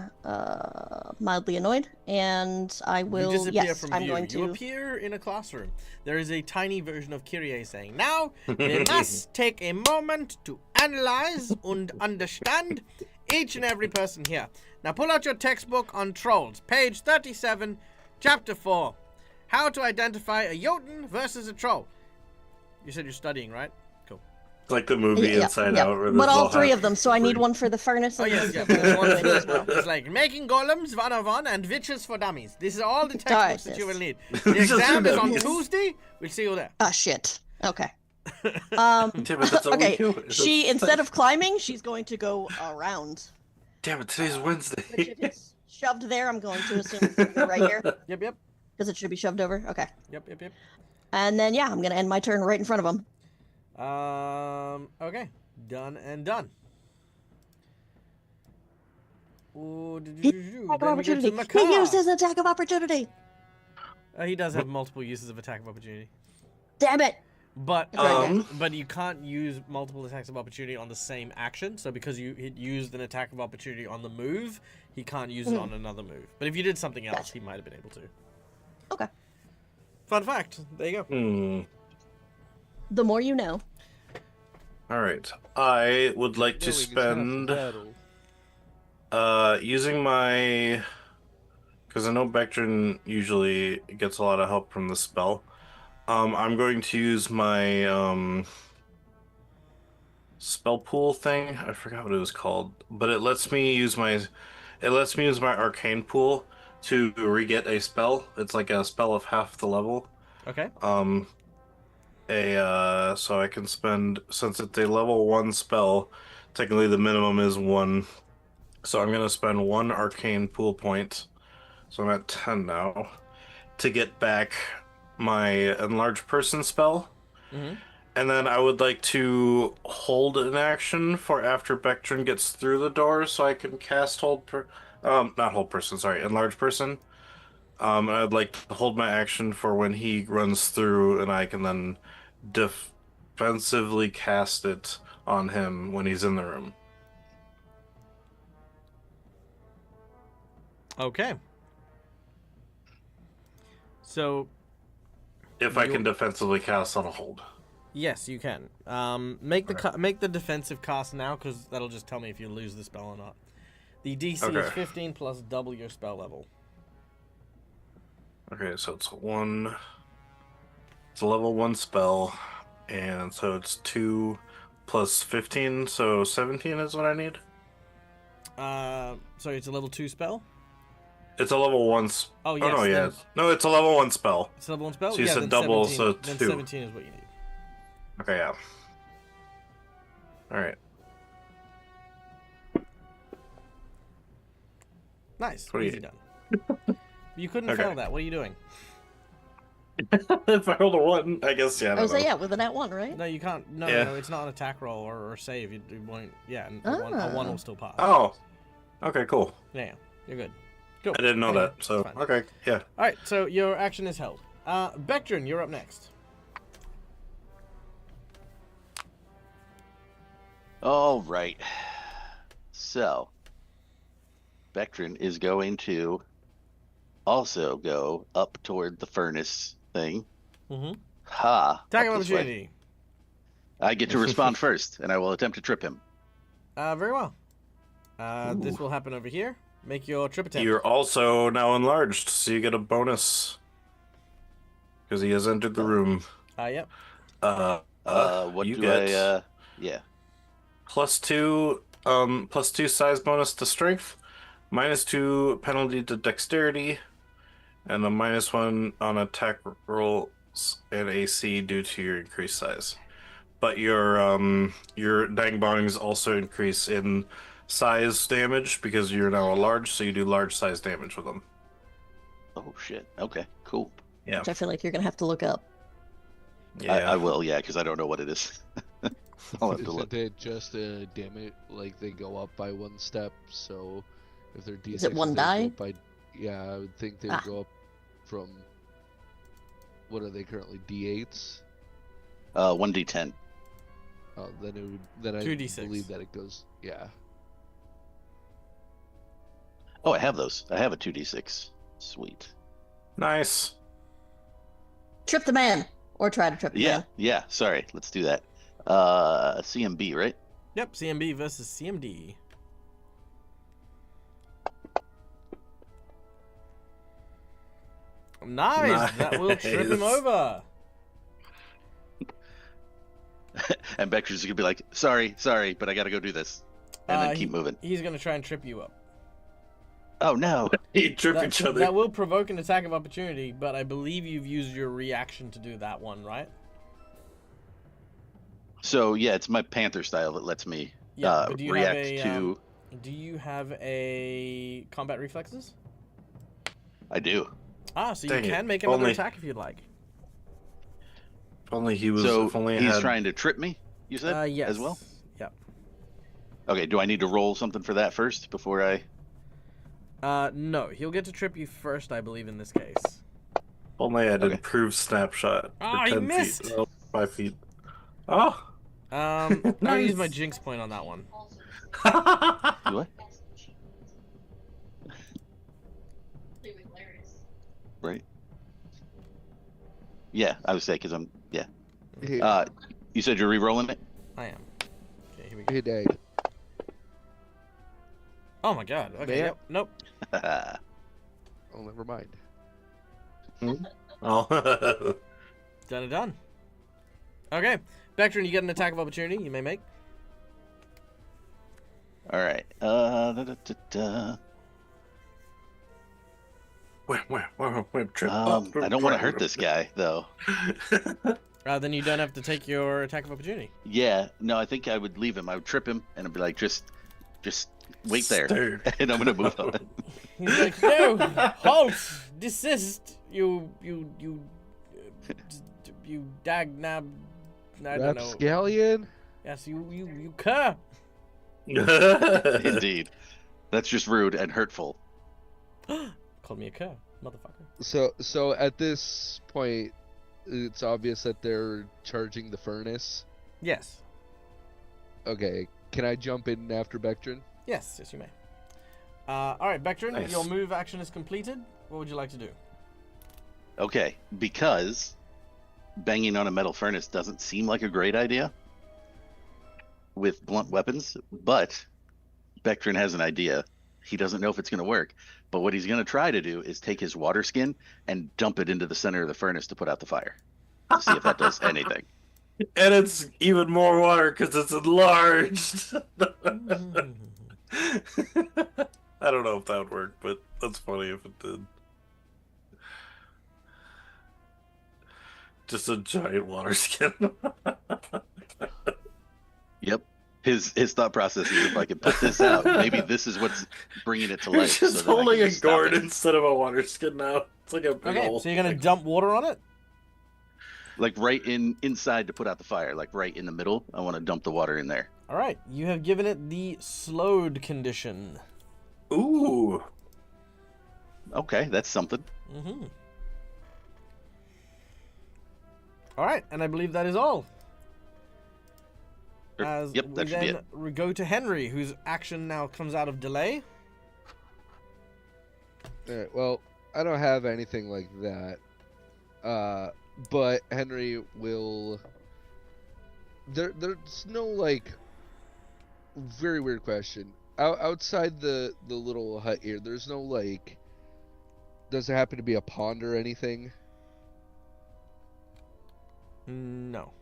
D: mildly annoyed, and I will.
A: You disappear
D: Yes,
A: from
D: I'm
A: view.
D: going
A: You
D: to.
A: appear in a classroom. There is a tiny version of Kyrie saying, "Now we must take a moment to analyze and understand each and every person here. Now pull out your textbook on trolls, page 37, chapter 4. How to identify a Jotun versus a troll." You said you're studying, right? Cool.
B: It's like the movie Inside Out. Where
D: But
B: there's
D: all
B: all
D: three
B: half-
D: of them, so I need one for the furnace
A: Oh,
D: and
A: yes,
D: one
A: yes.
D: for
A: There's one
D: the
A: for
D: witch as well.
A: It's like making golems, 101, and witches for dummies. These are all the textbooks
D: Alright,
A: that you will
D: yes.
A: need. The exam is on
D: Yes.
A: Tuesday. We'll see you there.
D: Ah, shit. Okay.
B: Damn it, that's all we
D: Okay.
B: do.
D: She, instead of climbing, she's going to go around.
B: Damn it, today's Wednesday.
D: Which if it's shoved there, I'm going to assume it's gonna go right here.
A: Yep.
D: Because it should be shoved over. Okay.
A: Yep.
D: And then, yeah, I'm going to end my turn right in front of him.
A: Okay. Done and done. Ooh,
D: Attack of opportunity. He used his attack of opportunity.
A: He does have multiple uses of attack of opportunity.
D: Damn it.
A: But
D: It's right there.
A: but you can't use multiple attacks of opportunity on the same action. So because you used an attack of opportunity on the move, he can't use it on another move. But if you did something else,
D: Gotcha.
A: he might have been able to.
D: Okay.
A: Fun fact. There you go.
D: The more you know.
B: All right. I would like to
C: Knowing is half the
B: spend
C: battle.
B: using my, because I know Bectrin usually gets a lot of help from the spell. I'm going to use my spell pool thing. I forgot what it was called, but it lets me use my arcane pool to re-get a spell. It's like a spell of half the level.
A: Okay.
B: So I can spend, since it's a level 1 spell, technically the minimum is 1. So I'm gonna spend 1 arcane pool point. So I'm at 10 now to get back my enlarge person spell.
A: Mm-hmm.
B: And then I would like to hold an action for after Bectrin gets through the door, so I can cast enlarge person. I'd like to hold my action for when he runs through, and I can then defensively cast it on him when he's in the room.
A: Okay. So
B: If I can defensively cast on a hold.
A: yes, you can. Make the defensive cast now, because that'll just tell me if you lose the spell or not. The DC is
B: Okay.
A: 15 plus double your spell level.
B: Okay, so it's a level 1 spell, and so it's 2 plus 15, so 17 is what I need.
A: Sorry, it's a level 2 spell.
B: It's a level 1
A: Oh yes.
B: no,
A: then-
B: yeah. No, it's a level 1 spell.
A: It's a level 1 spell.
B: So you
A: yeah,
B: said
A: then
B: double,
A: 17,
B: so
A: then
B: 2.
A: 17 is what you need.
B: Okay, yeah. Alright.
A: Nice.
B: 28.
A: Easy done. You couldn't
B: Okay.
A: fail that. What are you doing?
B: If I rolled a 1, I guess, yeah. I
D: I
B: don't
D: was like,
B: know.
D: yeah, with a nat 1, right?
A: No, you can't. No,
B: Yeah.
A: no, it's not an attack roll or save. You won't. Yeah, a one will still pass.
B: Oh. Okay, cool.
A: Yeah, you're good. Cool.
B: I didn't know
A: Anyway,
B: that, so,
A: fine.
B: okay, yeah.
A: All right, so your action is held. Bectrin, you're up next.
E: All right. So, Bectrin is going to also go up toward the furnace thing.
A: Mm-hmm.
E: Ha!
A: Attack
E: up
A: of
E: this way.
A: opportunity.
E: I get to respond first, and I will attempt to trip him.
A: Very well. This will happen over here. Make your trip attempt.
B: You're also now enlarged, so you get a bonus. Because he has entered the room.
A: Yep.
E: What
B: you
E: do
B: get
E: I? Yeah.
B: +2 size bonus to strength, -2 penalty to dexterity, and a -1 on attack rolls and AC due to your increased size. But your dang bongs also increase in size damage because you're now a large, so you do large size damage with them.
E: Oh shit. Okay. Cool.
B: Yeah.
D: Which I feel like you're going to have to look up.
B: Yeah.
E: I will. Yeah, because I don't know what it is. I'll have to
C: Isn't
E: look.
C: it just damage, like they go up by 1 step, so if they're D6,
D: Is it one
C: they go
D: die?
C: up by, yeah, I would think they would go up from, what are they currently, D8s?
E: 1d10.
C: Oh, then I
A: 2d6.
C: believe that it goes. Yeah.
E: Oh, I have those. I have a 2d6. Sweet.
B: Nice.
D: Trip the man, or try to trip the man.
E: Yeah. Sorry. Let's do that. CMB, right?
A: Yep, CMB versus CMD. Nice. That will trip him
B: Nice.
A: over.
E: And Becker's gonna be like, sorry, but I gotta go do this. And then keep moving.
A: He's going to try and trip you up.
E: Oh, no.
B: He trip each other.
A: That will provoke an attack of opportunity, but I believe you've used your reaction to do that one, right?
E: So, yeah, it's my Panther style that lets me
A: Yeah, but do you
E: react
A: have a,
E: to...
A: Do you have a combat reflexes?
E: I do.
A: Ah, so
B: Dang
A: you
B: it.
A: can make another
B: Only-
A: attack if you'd like.
B: If only he was.
E: So
B: if only I
E: he's
B: had...
E: trying to trip me, you said?
A: Yes.
E: As well?
A: Yep.
E: Okay, do I need to roll something for that first before I...
A: No, he'll get to trip you first, I believe, in this case.
B: If only I had
E: Okay.
B: improved snapshot.
A: Ah,
B: for
A: he
B: 10
A: missed!
B: feet. Oh, 5 feet. Oh!
A: I'll use my
B: Nice.
A: jinx point on that one.
E: Do what? Right? Yeah, I would say, because I'm... Yeah.
C: Hey,
E: You said you're re-rolling it?
A: I am. Okay, here we go.
C: hey Dag.
A: Oh my god. Okay,
C: Man.
A: yep. Nope.
C: Oh, never mind.
B: Oh.
A: Done and done. Okay. Vectrin, you get an attack of opportunity you may make.
E: All right.
B: Where, trip
E: I don't want to hurt this guy, though.
A: Then you don't have to take your attack of opportunity.
E: Yeah, no, I think I would leave him. I would trip him, and I'd be like, just wait there,
B: Stirred.
E: and I'm gonna move on.
A: He's like, no, halt, desist, you dagnab, I don't know.
C: Rapscallion?
A: Yes, you cur.
E: Indeed, that's just rude and hurtful.
A: Called me a cur, motherfucker.
C: So at this point, it's obvious that they're charging the furnace.
A: Yes.
C: Okay, can I jump in after Bectrin?
A: Yes, you may. All right, Vectrin,
B: Nice.
A: your move action is completed. What would you like to do?
E: Okay, because banging on a metal furnace doesn't seem like a great idea with blunt weapons, but Bectrin has an idea. He doesn't know if it's going to work, but what he's going to try to do is take his water skin and dump it into the center of the furnace to put out the fire. To see if that does anything.
B: And it's even more water because it's enlarged. I don't know if that would work, but that's funny if it did. Just a giant water skin.
E: Yep. His thought process is, if I can put this out, maybe this is what's bringing it to life.
B: He's just
E: so that I can
B: holding a
E: just stop
B: gourd
E: it.
B: instead of a water skin now. It's like a big
A: Okay,
B: old
A: so you're gonna
B: thing.
A: dump water on it.
E: Like right inside to put out the fire, like right in the middle. I want to dump the water in there.
A: All right, you have given it the slowed condition.
B: Ooh.
E: Okay, that's something.
A: Mm-hmm. All right, and I believe that is all. As
E: Yep,
A: we
E: that should be
A: then
E: it.
A: go to Henry, whose action now comes out of delay.
C: Alright, well, I don't have anything like that. But Henry will... There's no, like... Very weird question. Outside the little hut here, there's no, like... Does there happen to be a pond or anything?
A: No.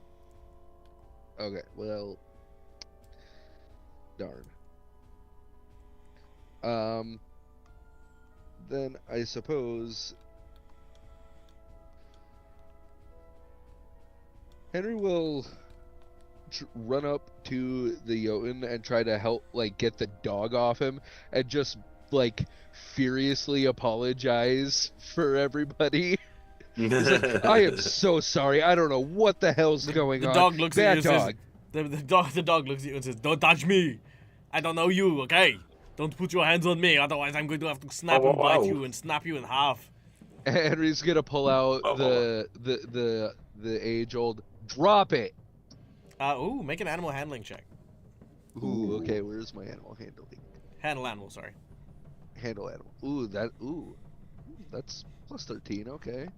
C: Okay, well... Darn. Then I suppose... Henry will run up to the Jotun and try to help, like, get the dog off him, and just, like, furiously apologize for everybody. He's like, I am so sorry. I don't know what the hell's going
A: The
C: on.
A: dog looks
C: Bad
A: at you and
C: dog.
A: says, the dog looks at you and says, "Don't touch me. I don't know you, okay? Don't put your hands on me, otherwise I'm going to have to snap
B: Oh,
A: and bite
B: wow.
A: you and snap you in half."
C: Henry's gonna pull out
B: Oh.
C: the age-old drop it.
A: Ooh, make an animal handling check.
C: Ooh, okay, where's my animal handling?
A: Handle animal, sorry.
C: Handle animal. Ooh, that's plus 13, okay.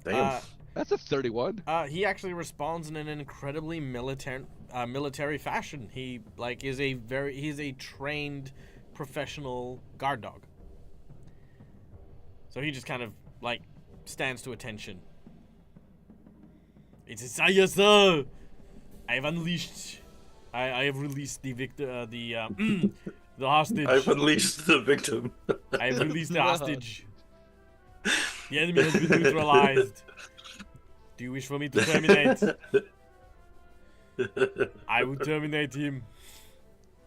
B: Damn.
C: That's a 31.
A: He actually responds in an incredibly military fashion. He he's a trained professional guard dog. So he just kind of stands to attention. It is I, yes, sir. I have unleashed. I have released the victor. The hostage.
B: I've unleashed the victim.
A: I have released the hostage. The enemy has been neutralized. Do you wish for me to terminate? I will terminate him.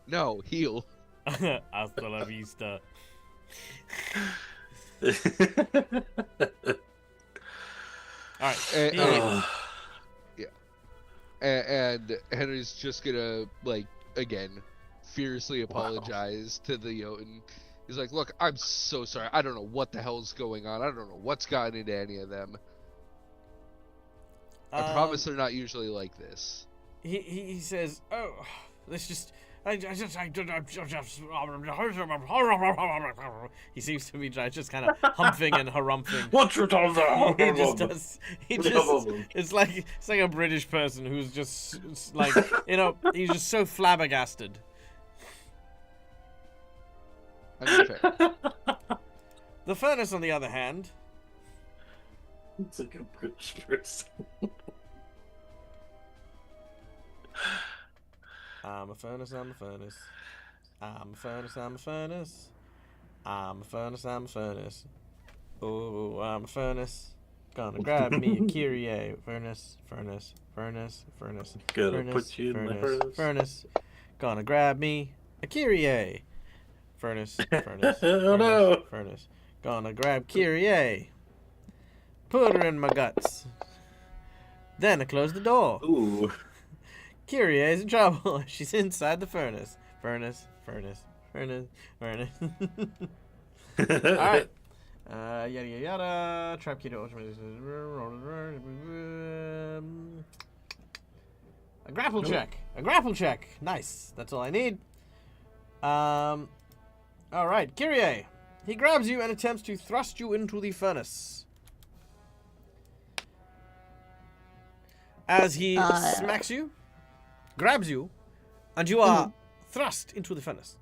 C: No, heal.
A: Hasta la vista. Alright.
C: Yeah. And Henry's just gonna, again, fiercely apologize to the Jotun. He's like, look, I'm so sorry. I don't know what the hell's going on. I don't know what's gotten into any of them. I promise they're not usually like this.
A: He says, oh, let's just... He seems to be just kind of humping and harumphing.
B: What's your time there?
A: It's like a British person who's just he's just so flabbergasted.
C: I mean, fair.
A: The furnace, on the other hand,
B: it's like a British person.
A: I'm a furnace, I'm a furnace. I'm a furnace, I'm a furnace. I'm a furnace, I'm a furnace. Oh, I'm a furnace. Gonna grab me a Kyrie. Furnace, furnace, furnace, furnace.
B: Gonna
A: furnace,
B: put you in
A: furnace,
B: my furnace.
A: Furnace. Gonna grab me a Kyrie. Furnace, furnace.
B: Oh no!
A: Furnace. Gonna grab Kyrie. Put her in my guts. Then I close the door.
B: Ooh.
A: Kyrie is in trouble. She's inside the furnace. Furnace, furnace, furnace, furnace. Alright. Yada yada yada. Trap key to ultimate. A grapple check. A grapple check. Nice. That's all I need. Alright, Kyrie. He grabs you and attempts to thrust you into the furnace. As he smacks you, grabs you, and you are thrust into the furnace.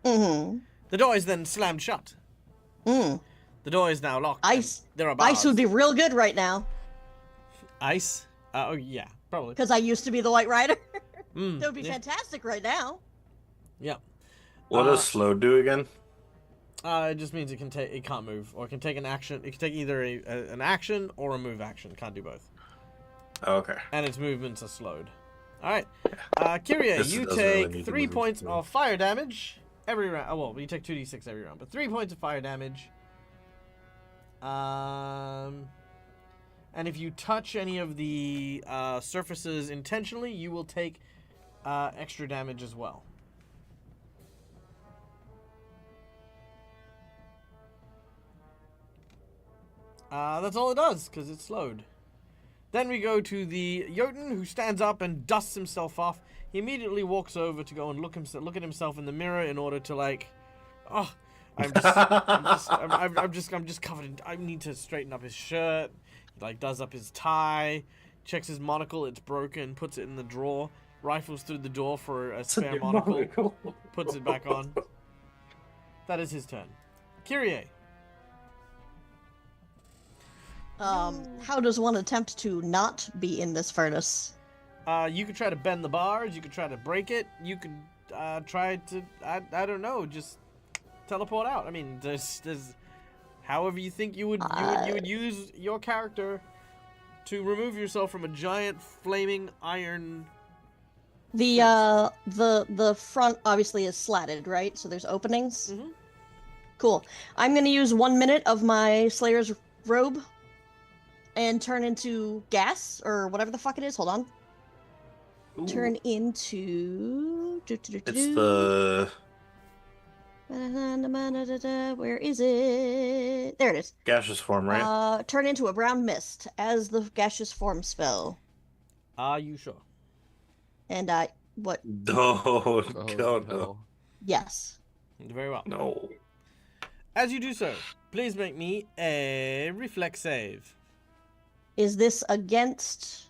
D: Mm-hmm.
A: The door is then slammed shut.
D: Mm.
A: The door is now locked.
D: Ice.
A: There are bars.
D: Ice would be real good right now.
A: Ice? Oh, yeah, probably.
D: Because I used to be the White Rider.
A: Mm,
D: That would be fantastic right now.
A: Yeah.
B: What does slow do again?
A: It just means it can't move, or it can take an action. It can take either an action or a move action. Can't do both.
B: Oh, okay.
A: And its movements are slowed. All right, Kyrie, you
B: doesn't
A: take
B: really need to
A: 3
B: move
A: points
B: too.
A: of fire damage every round. Oh, well, you take 2d6 every round, but 3 points of fire damage. And if you touch any of the surfaces intentionally, you will take extra damage as well. That's all it does, because it's slowed. Then we go to the Jotun, who stands up and dusts himself off. He immediately walks over to go and look at himself in the mirror in order to I'm just covered in. I need to straighten up his shirt. He does up his tie, checks his monocle. It's broken. Puts it in the drawer. Rifles through the door for a spare monocle. Puts it back on. That is his turn. Kyrie.
D: How does one attempt to not be in this furnace?
A: You could try to bend the bars. You could try to break it. You could try to. I don't know. Just teleport out. I mean, there's however you think you would use your character to remove yourself from a giant flaming iron.
D: The front obviously is slatted, right? So there's openings.
A: Mhm.
D: Cool. I'm gonna use 1 minute of my Slayer's robe and turn into gas or whatever the fuck it is. Hold on.
B: Ooh.
D: Turn into.
B: It's the
D: Where is it? There it is.
B: gaseous form, right?
D: Turn into a brown mist as the gaseous form spell.
A: Are you sure?
D: And what?
B: No,
C: Oh,
B: God, no.
C: no.
D: Yes.
A: Very well.
B: No.
A: As you do so, please make me a reflex save.
D: Is this against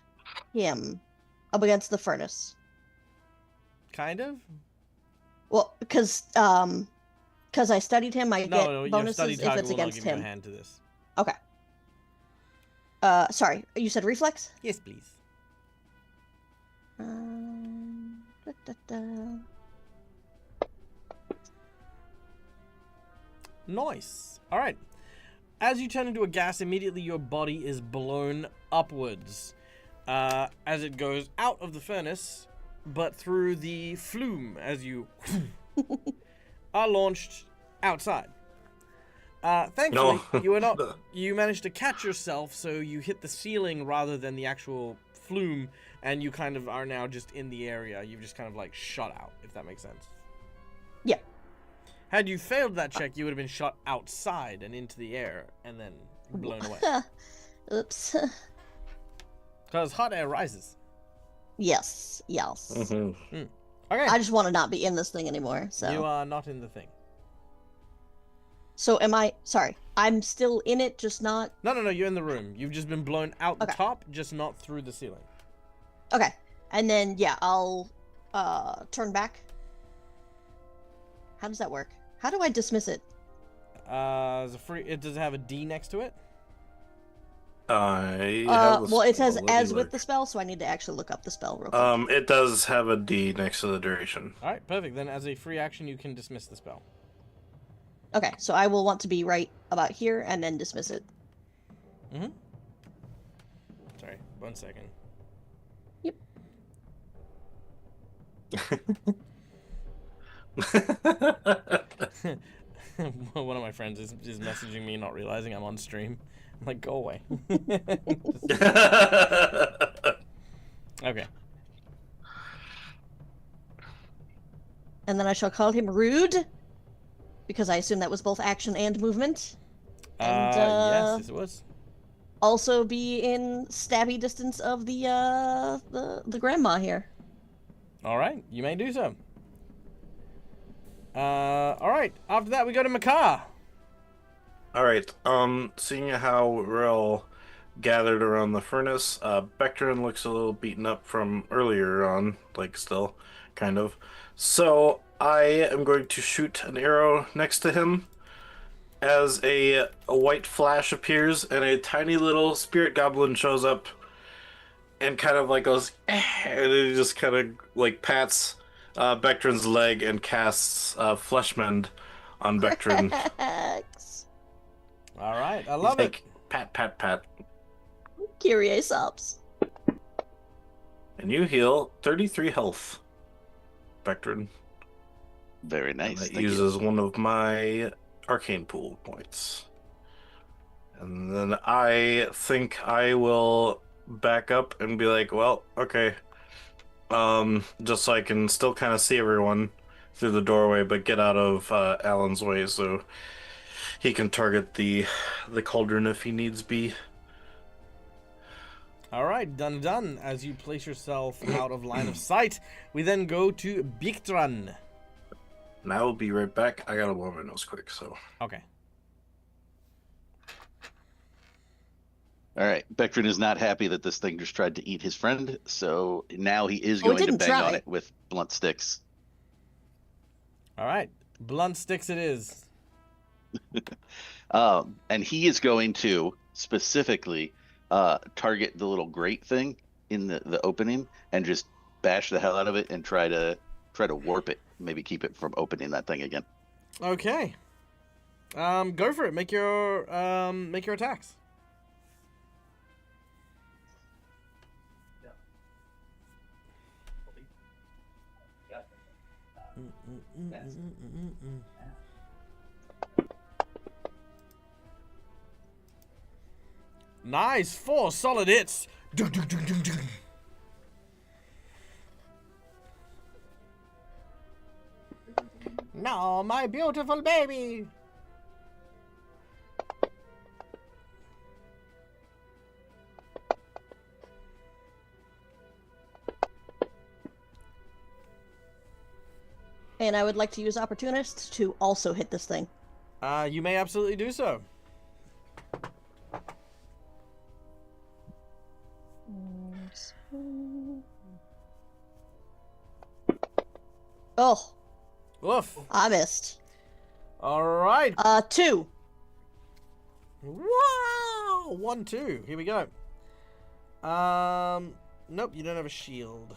D: him? Up against the furnace?
A: Kind of?
D: Well, because I studied him, I
A: No,
D: get
A: your
D: bonuses
A: study
D: if
A: target
D: it's
A: will not
D: against
A: give you a
D: him.
A: hand to this.
D: Okay. Sorry, you said reflex?
A: Yes, please.
D: Da, da, da.
A: Nice. All right. As you turn into a gas, immediately your body is blown upwards as it goes out of the furnace, but through the flume as you are launched outside. Thankfully,
B: No.
A: you are not. You managed to catch yourself, so you hit the ceiling rather than the actual flume, and you kind of are now just in the area. You've just kind of like shot out, if that makes sense.
D: Yeah.
A: Had you failed that check, you would have been shot outside and into the air, and then blown away.
D: Oops.
A: Because hot air rises.
D: Yes.
B: Mhm.
A: Okay.
D: I just want to not be in this thing anymore. So.
A: You are not in the thing.
D: So am I? Sorry, I'm still in it, just not.
A: No, you're in the room. You've just been blown out the
D: Okay.
A: top, just not through the ceiling.
D: Okay, and then yeah, I'll turn back. How does that work? How do I dismiss it?
A: It does have a D next to it.
B: I have the
D: Well, it
B: spell.
D: says
B: Let me
D: as with
B: look.
D: the spell, so I need to actually look up the spell real quick.
B: It does have a D next to the duration.
A: All right, perfect. Then as a free action, you can dismiss the spell.
D: Okay, so I will want to be right about here and then dismiss it.
A: Mm-hmm. Sorry, 1 second.
D: Yep.
A: One of my friends is messaging me, not realizing I'm on stream. I'm like, go away. Okay.
D: And then I shall call him rude, because I assume that was both action and movement. And
A: yes, it was.
D: also be in stabby distance of the grandma here.
A: All right, you may do so. All right. After that, we go to Makar.
B: All right. Seeing how we're all gathered around the furnace, Bectrin looks a little beaten up from earlier on, like still, kind of. So I am going to shoot an arrow next to him as a white flash appears and a tiny little spirit goblin shows up and kind of like goes, eh, and it just kind of like pats Bectrin's leg and casts Fleshmend on Bectrin.
D: X.
A: All right, I love it.
B: Like, pat, pat, pat.
D: Kyrie subs.
B: And you heal 33 health, Bectrin.
E: Very nice.
B: And that
E: Thank you.
B: uses one of my arcane pool points. And then I think I will back up and be like, well, okay. Just so I can still kind of see everyone through the doorway, but get out of Alan's way so he can target the cauldron if he needs be.
A: All right, done. As you place yourself out of line of sight, we then go to Bictran.
B: And I will be right back. I gotta blow my nose quick, so.
A: Okay.
E: All right. Bectrin is not happy that this thing just tried to eat his friend, so now he is going to
D: didn't
E: bang on
D: try.
E: it with blunt sticks.
A: All right, blunt sticks it is.
E: And he is going to specifically target the little grate thing in the opening and just bash the hell out of it and try to warp it, maybe keep it from opening that thing again.
A: Okay. Go for it. Make your attacks. Nice, 4 solid hits. Dun, dun, dun, dun, dun. No, my beautiful baby.
D: And I would like to use Opportunist to also hit this thing.
A: You may absolutely do so.
D: Oh,
A: Woof.
D: I missed.
A: All right.
D: 2.
A: Wow. 1, 2. Here we go. Nope, you don't have a shield.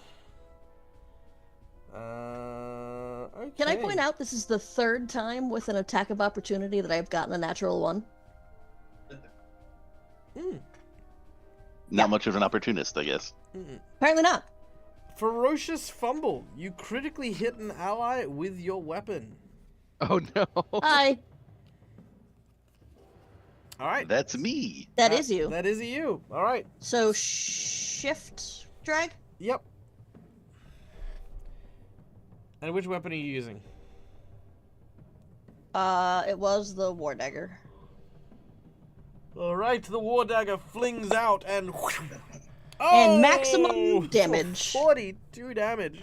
A: Okay.
D: Can I point out this is the 3rd time with an attack of opportunity that I've gotten a natural 1?
E: Not much of an opportunist, I guess.
D: Apparently not.
A: Ferocious fumble. You critically hit an ally with your weapon.
C: Oh no.
D: Hi.
A: All right.
E: That's me.
D: That is you.
A: That is you. All right.
D: So shift drag?
A: Yep. And which weapon are you using?
D: It was the War Dagger.
A: All right, the war dagger flings out and
D: And maximum damage.
A: 42 damage.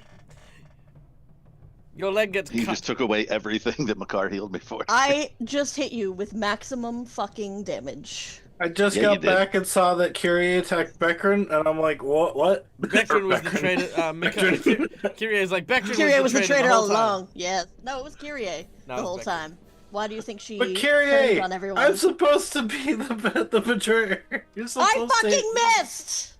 A: Your leg gets
E: He
A: cut.
E: just took away everything that Makar healed me for.
D: I just hit you with maximum fucking damage.
B: I just
E: Yeah, you
B: got
E: did.
B: back and saw that Kyrie attacked Beckron, and I'm like, what?
A: Beckron was the
B: Beckron.
A: traitor.
B: Beckron.
A: Kyrie is like, Beckron
D: Kyrie was the traitor all
A: whole time.
D: along. Yes. No, it was Kyrie
A: No,
D: the
A: it was
D: whole
A: Beckron.
D: time. Why do you think she
B: But
D: turned
B: Kyrie,
D: on everyone?
B: I'm supposed to be the betrayer. You're supposed
D: I fucking missed!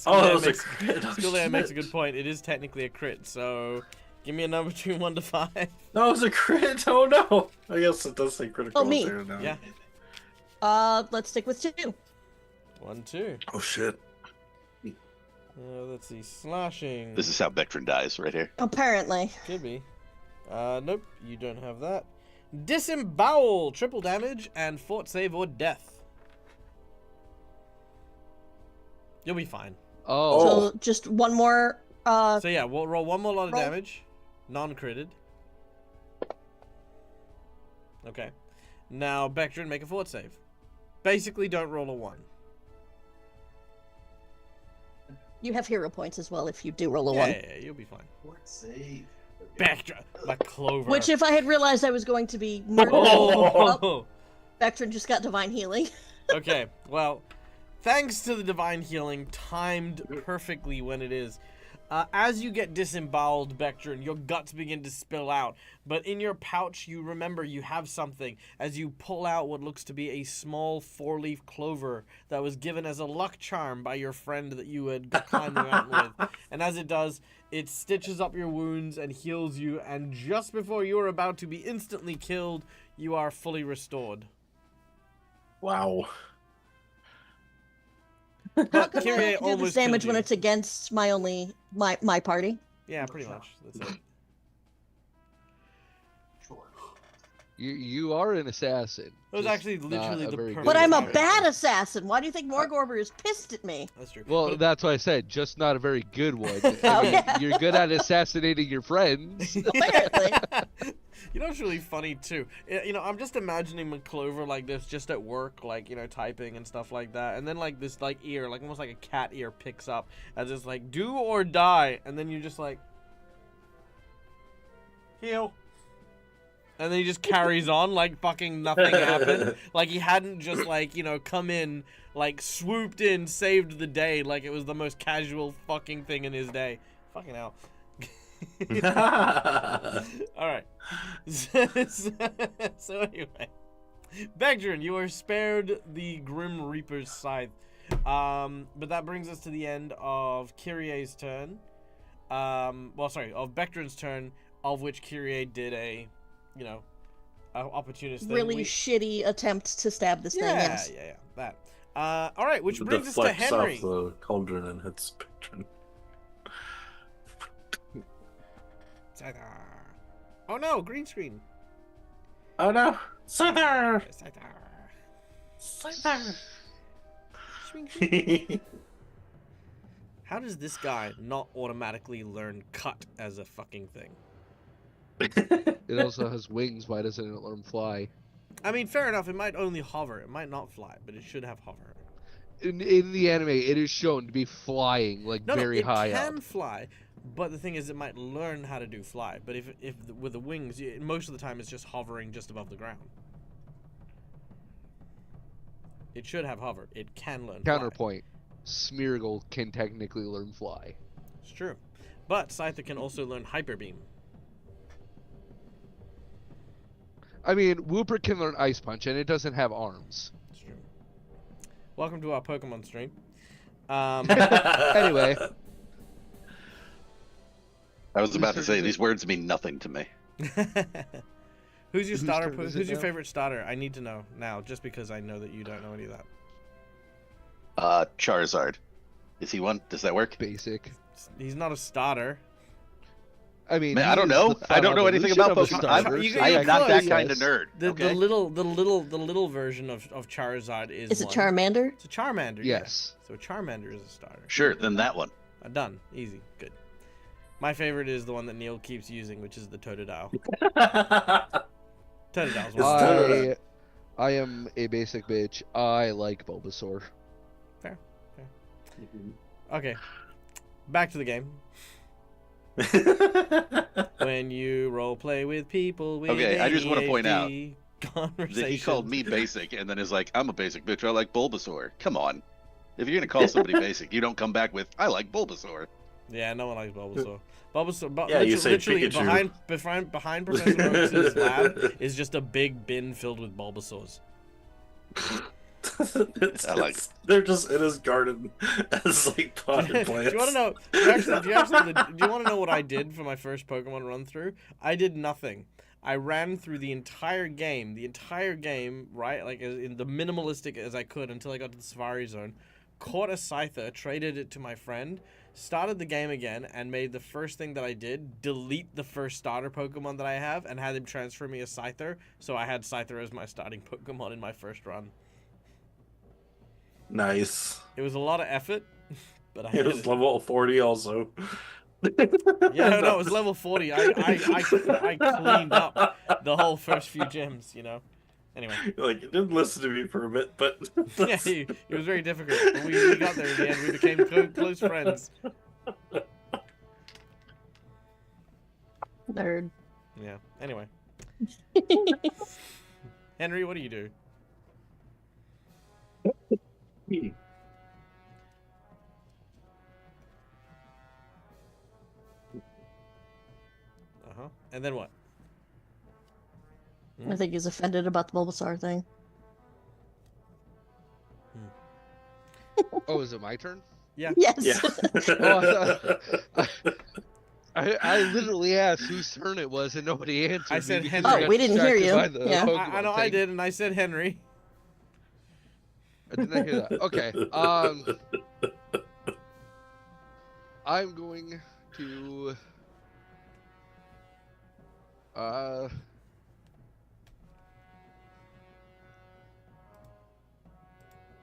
B: Oh, that was a crit. Oh,
A: Schoolair makes a
B: shit.
A: good point. It is technically a crit, so give me a number between 1 to 5.
B: That was a crit. Oh no. I guess it does say critical.
D: Oh, me.
B: there now.
A: Yeah.
D: Let's stick with 2.
A: 1, 2.
B: Oh shit.
A: Let's see. Slashing.
E: This is how Vectrin dies, right here.
D: Apparently.
A: Could be. Nope, you don't have that. Disembowel, triple damage, and fort save or death. You'll be fine.
C: Oh.
D: So just one more.
A: So yeah, we'll roll one more lot of
D: roll.
A: damage, non-critted. Okay. Now, Bectrin, make a fort save. Basically, don't roll a 1.
D: You have hero points as well if you do roll a
A: Yeah,
D: 1.
A: yeah, you'll be fine.
E: Fort save.
A: Bectrin, like Clover.
D: Which, if I had realized I was going to be murdered, oh,
A: Oh!
D: Vectrin just got divine healing.
A: Okay, well, thanks to the divine healing, timed perfectly when it is. As you get disemboweled, Bectrin, your guts begin to spill out. But in your pouch, you remember you have something as you pull out what looks to be a small 4-leaf clover that was given as a luck charm by your friend that you had climbed the mountain with. And as it does, it stitches up your wounds and heals you. And just before you are about to be instantly killed, you are fully restored.
B: Wow.
D: How come I
A: Kyrie
D: don't do this
A: almost
D: damage
A: killed
D: when
A: you.
D: it's against my party?
A: Yeah, pretty much. That's it.
C: You are an assassin.
A: It was
C: just
A: actually
C: not
A: literally
C: a
A: the
C: very
A: perfect
D: But
C: good
D: I'm a
A: Sorry.
D: bad assassin. Why do you think Morgorber is pissed at me?
A: That's true.
C: Well,
A: But-
C: that's what I said. Just not a very good one. I
D: Oh,
C: mean,
D: yeah.
C: You're good at assassinating your friends.
D: Apparently.
A: You know what's really funny too? You know, I'm just imagining McClover like this, just at work, like, you know, typing and stuff like that, and then like this like ear, like almost like a cat ear, picks up as it's like do or die, and then you're just like heal, and then he just carries on like fucking nothing happened, like he hadn't just like, you know, come in, like swooped in, saved the day, like it was the most casual fucking thing in his day. Fucking hell. All right. So anyway, Begdrin, you are spared the Grim Reaper's scythe. But that brings us to the end of Kyrie's turn. Well, sorry, of Begdrin's turn, of which Kyrie did a, you know, opportunist thing.
D: Really shitty attempt to stab this thing, yes.
A: Yeah, that. All right, which brings us to
B: Deflects
A: Henry.
B: off the cauldron and hits Beckron.
A: Oh no, green screen.
B: Oh no! Scyther!
A: How does this guy not automatically learn cut as a fucking thing?
C: It also has wings. Why doesn't it learn fly?
A: I mean, fair enough. It might only hover. It might not fly, but it should have hover.
C: in the anime, it is shown to be flying like
A: No,
C: very
A: it
C: high
A: can
C: up.
A: fly, but the thing is, it might learn how to do fly. But if with the wings, most of the time it's just hovering just above the ground. It should have hover. It can learn fly.
C: Counterpoint: Smeargle can technically learn fly.
A: It's true, but Scyther can also learn hyper beam.
C: I mean, Wooper can learn Ice Punch, and it doesn't have arms.
A: It's true. Welcome to our Pokemon stream.
C: Anyway,
E: I was about to say these words mean nothing to me.
A: Who's your
C: Whose
A: starter?
C: turn is it
A: Who's your
C: now?
A: favorite starter? I need to know now, just because I know that you don't know any of that.
E: Charizard. Is he one? Does that work?
C: basic.
A: He's not a starter.
C: I mean,
E: Man,
C: he
E: I don't
C: is
E: know.
C: the
E: I don't know anything
C: evolution
E: about
C: of a
E: Pokemon.
C: starter,
A: You-
C: so
E: I am not that
A: close.
E: kind of
C: yes.
E: nerd.
A: The
E: Okay.
A: little version of Charizard is.
D: Is it
A: one.
D: Charmander?
A: It's a Charmander.
C: Yes.
A: Yeah. So Charmander is a starter.
E: Sure, then that one.
A: Done. Easy. Good. My favorite is the one that Neil keeps using, which is the Totodile. Totodile's
B: It's
A: one.
B: Totodile.
C: I am a basic bitch. I like Bulbasaur.
A: Okay. Back to the game. When you role play with people with
E: Okay, I just wanna point out
A: ADHD
E: He
A: conversations.
E: called me basic and then is like, I'm a basic bitch. I like Bulbasaur. Come on. If you're going to call somebody basic, you don't come back with, I like Bulbasaur.
A: Yeah, no one likes Bulbasaur. Bulbasaur,
B: Yeah, you say
A: literally
B: Pikachu.
A: behind Professor Oak's lab is just a big bin filled with Bulbasaurs.
E: I like it.
B: They're just in his garden as like potted
A: Do
B: plants.
A: you want to know? Do you want to know what I did for my first Pokemon run through? I did nothing. I ran through the entire game, right? Like in the minimalistic as I could until I got to the Safari Zone. Caught a Scyther, traded it to my friend, started the game again, and made the first thing that I did delete the first starter Pokemon that I have and had him transfer me a Scyther. So I had Scyther as my starting Pokemon in my first run.
B: Nice.
A: It was a lot of effort, but I
B: It
A: did
B: was
A: it.
B: level 40 also.
A: Yeah, no, it was level 40. I cleaned up the whole first few gyms, you know. Anyway,
B: Like, you didn't listen to me for a bit, but
A: yeah, it was very difficult. But we got there in the end. We became close friends.
D: Nerd.
A: Yeah. Anyway, Henry, what do you do? And then what?
D: I think he's offended about the Bulbasaur thing.
C: Oh, is it my turn?
A: Yeah.
D: Yes.
B: yeah.
C: Oh, I literally asked whose turn it was, and nobody answered.
A: I said
C: me because
A: Henry.
C: I
A: Oh,
C: got
D: we didn't hear
C: distracted
D: you.
C: by the
D: Yeah.
C: Pokemon
A: I know I
C: thing.
A: did, and I said Henry.
C: I did not hear that. Okay. I'm going to.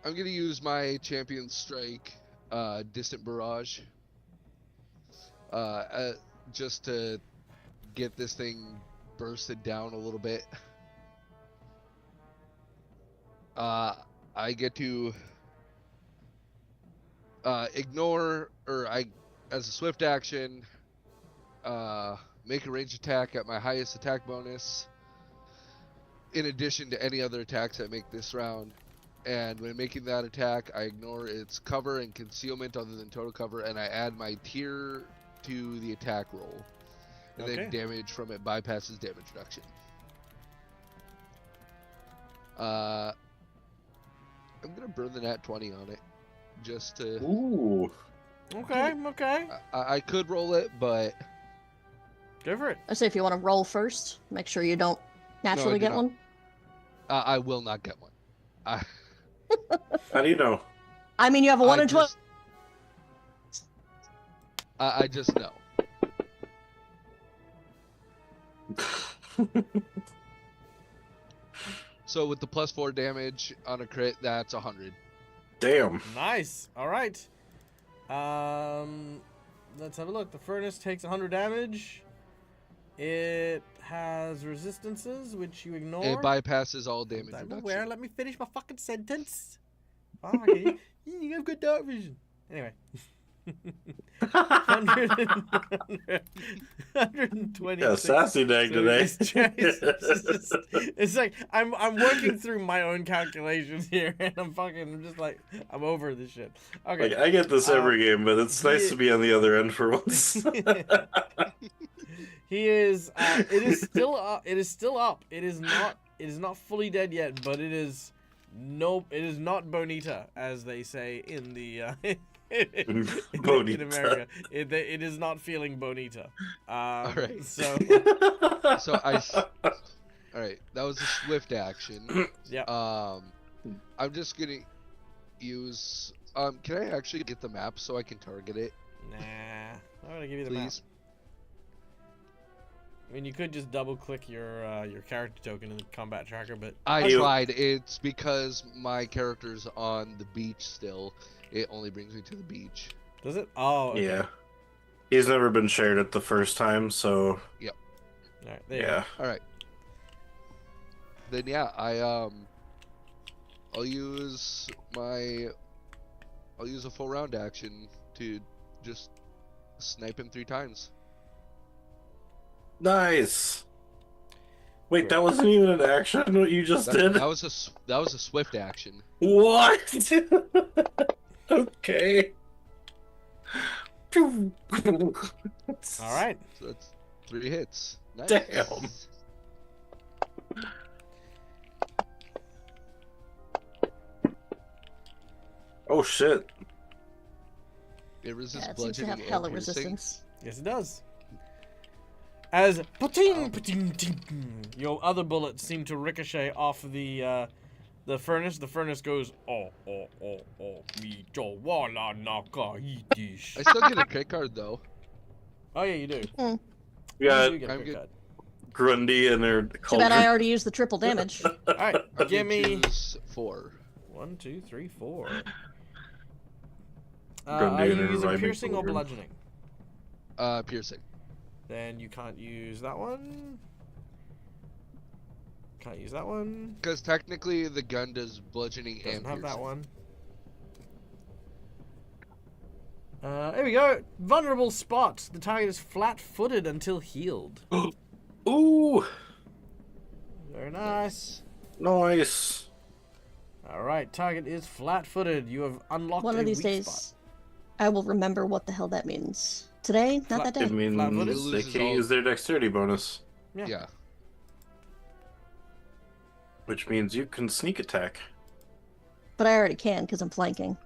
C: I'm going to use my Champion Strike, Distant Barrage, just to get this thing bursted down a little bit. I get to ignore, or as a swift action, make a range attack at my highest attack bonus, in addition to any other attacks I make this round. And when making that attack, I ignore its cover and concealment other than total cover, and I add my tier to the attack roll. And
A: Okay.
C: then damage from it bypasses damage reduction. I'm gonna burn the nat 20 on it, just to.
B: Ooh.
A: Okay.
C: I could roll it, but
A: Go for it.
D: I say if you want to roll first, make sure you don't naturally
C: do
D: get
C: not.
D: one.
C: I will not get one.
B: How do you know?
D: I mean, you have a 1 in 20.
C: I just know. So with the +4 damage on a crit, that's 100.
B: Damn.
A: Nice. All right. Let's have a look. The furnace takes 100 damage. It has resistances, which you ignore.
C: It bypasses all damage
A: I'm
C: reduction.
A: aware. Let me finish my fucking sentence. Fuck, you have good dark vision. Anyway. 126.
B: Yeah, sassy dag today.
A: It's like I'm working through my own calculations here, and I'm just like I'm over this shit. Okay,
B: Like, I get this every game, but it's nice to be on the other end for once.
A: he is. It is still up. It is still up. It is not. It is not fully dead yet, but it is. Nope. It is not bonita, as they say in the. In America, it is not feeling bonita.
C: All right.
A: So
C: All right. That was a swift action.
A: yeah.
C: I'm just gonna use. Can I actually get the map so I can target it?
A: Nah. I'm gonna give you the map.
C: Please.
A: I mean, you could just double click your character token in the combat tracker, but
C: I tried. It's because my character's on the beach still. It only brings me to the beach.
A: Does it? Oh, okay.
B: Yeah. He's never been shared it the first time, so.
C: Yep.
A: All right. There you
B: Yeah.
C: All right. Then yeah, I'll use a full round action to just snipe him 3 times.
B: Nice. Wait, that wasn't even an action. What you just did?
C: That was a swift action.
B: What? Okay.
A: All right.
C: So that's 3 hits. Nice.
B: Damn. Oh shit.
C: It resists
D: Yeah, it seems to have
C: bludgeoning
D: hella
C: and piercing.
D: resistance.
A: Yes, it does. As pating, pating, ting, your other bullets seem to ricochet off the furnace. The furnace goes, me to wala naka itish.
C: I still get a crit card though.
A: Oh yeah, you do.
B: Yeah,
A: You do get a
C: I'm
A: crit
C: good.
A: card.
B: Grundy and their
D: Too
B: culture.
D: bad I already used the triple damage.
A: All right,
C: I'm
A: give
C: gonna
A: me
C: choose 4.
A: 1, 2, 3, 4.
B: Grundy
A: Are you
B: and her
A: using
B: rhyming
A: piercing or
B: children.
A: bludgeoning?
C: Piercing.
A: Then you can't use that one. Can't use that one.
C: Because technically the gun does bludgeoning
A: Doesn't
C: and
A: have
C: piercing.
A: that one. Here we go. Vulnerable spot. The target is flat-footed until healed.
B: Ooh,
A: Very nice.
B: nice.
A: All right, target is flat-footed. You have unlocked
D: One
A: a
D: of these
A: weak
D: days,
A: spot.
D: I will remember what the hell that means. Today, not that
B: It
D: day.
B: means
A: Flat-footed?
B: they
C: Loses
B: can't
C: all-
B: use their dexterity bonus,
C: Yeah.
B: which means you can sneak attack.
D: But I already can because I'm flanking.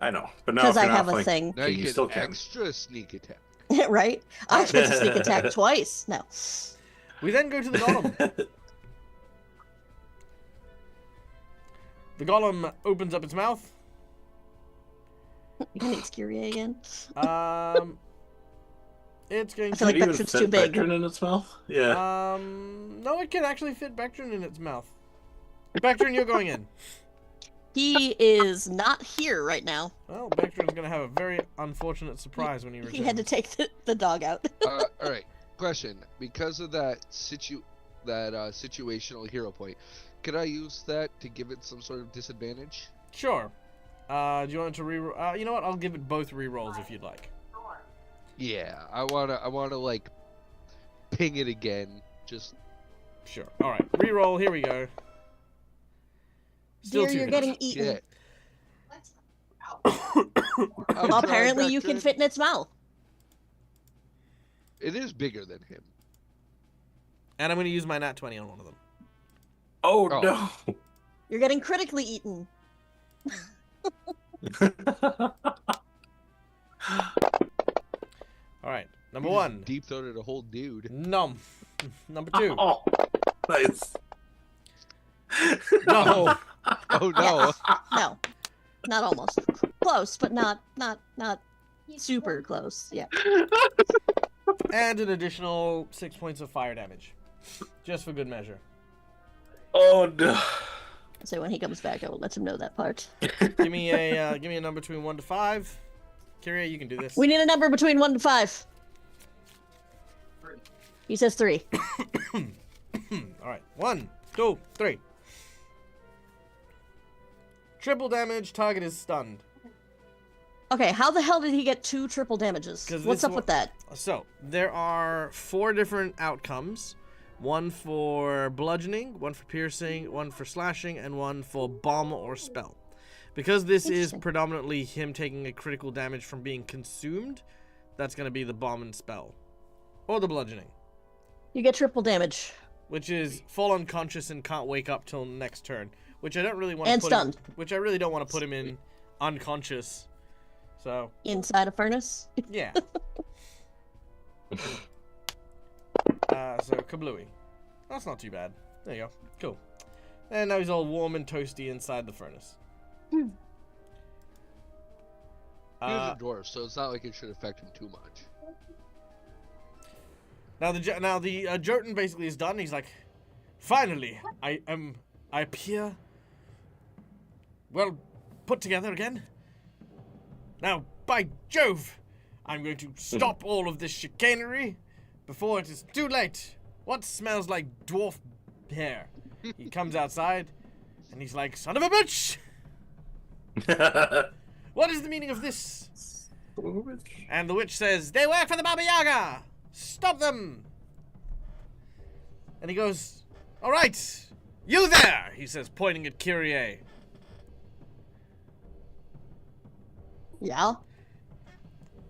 B: I know, but now
D: Because
B: if
D: I
B: you're
D: have
B: not
D: a
B: flanking,
C: Now you
B: you
C: get
B: still can.
C: extra sneak attack.
D: right? I get to sneak attack twice. No.
A: We then go to the golem. The golem opens up its mouth.
D: You need Kyrie again.
A: It's going
D: I
A: to.
D: feel like
B: Could it even
D: Bectron's
B: fit
D: too big.
B: Bectron in its mouth? Yeah.
A: No, it can actually fit Bectron in its mouth. Bectron, you're going in.
D: He is not here right now.
A: Well, Bectron's going to have a very unfortunate surprise when he returns.
D: He had to take the dog out.
C: All right. Question: because of that situational hero point, could I use that to give it some sort of disadvantage?
A: Sure. Do you want it to re-roll? You know what? I'll give it both re-rolls if you'd like.
C: Yeah, I wanna like ping it again. Just
A: Sure. All right. Re-roll. Here we go. Still
D: Dear,
A: 2
D: you're
A: hits.
D: getting eaten.
C: yeah.
D: Well, apparently you can fit in its mouth.
C: It is bigger than him.
A: And I'm going to use my nat 20 on one of them.
B: Oh,
C: Oh.
B: no.
D: You're getting critically eaten.
A: All right. Number
C: You just
A: 1.
C: Deep throated a whole dude.
A: Number 2.
B: Oh, nice.
A: No.
C: Oh no.
D: No, not almost. Close, but not super close. Yeah.
A: And an additional 6 points of fire damage. Just for good measure.
B: Oh, no.
D: So when he comes back, I will let him know that part.
A: Give me a number between 1 to 5. Kyria, you can do this.
D: We need a number between 1 to 5. He says 3.
A: All right. 1, 2, 3. Triple damage, target is stunned.
D: Okay, how the hell did he get 2 triple damages?
A: 'Cause
D: What's
A: this
D: up with that?
A: So, there are 4 different outcomes. One for bludgeoning, one for piercing, one for slashing, and one for bomb or spell. Because this is
D: Interesting.
A: predominantly him taking a critical damage from being consumed, that's going to be the bomb and spell. Or the bludgeoning.
D: You get triple damage.
A: Which is full unconscious and can't wake up till next turn. Which I don't really want to
D: And
A: put him,
D: stunned.
A: which I really don't want to put him in unconscious. So,
D: Inside a furnace.
A: yeah. So kablooey. That's not too bad. There you go. Cool. And now he's all warm and toasty inside the furnace.
C: He was a dwarf, so it's not like it should affect him too much.
A: Now the Jotun basically is done. He's like, finally, I appear well put together again. Now, by Jove, I'm going to stop all of this chicanery before it is too late. What smells like dwarf hair? He comes outside, and he's like, son of a bitch! What is the meaning of this? And the witch says, they work for the Baba Yaga! Stop them! And he goes, all right, you there, he says, pointing at Kyrie.
D: Yeah.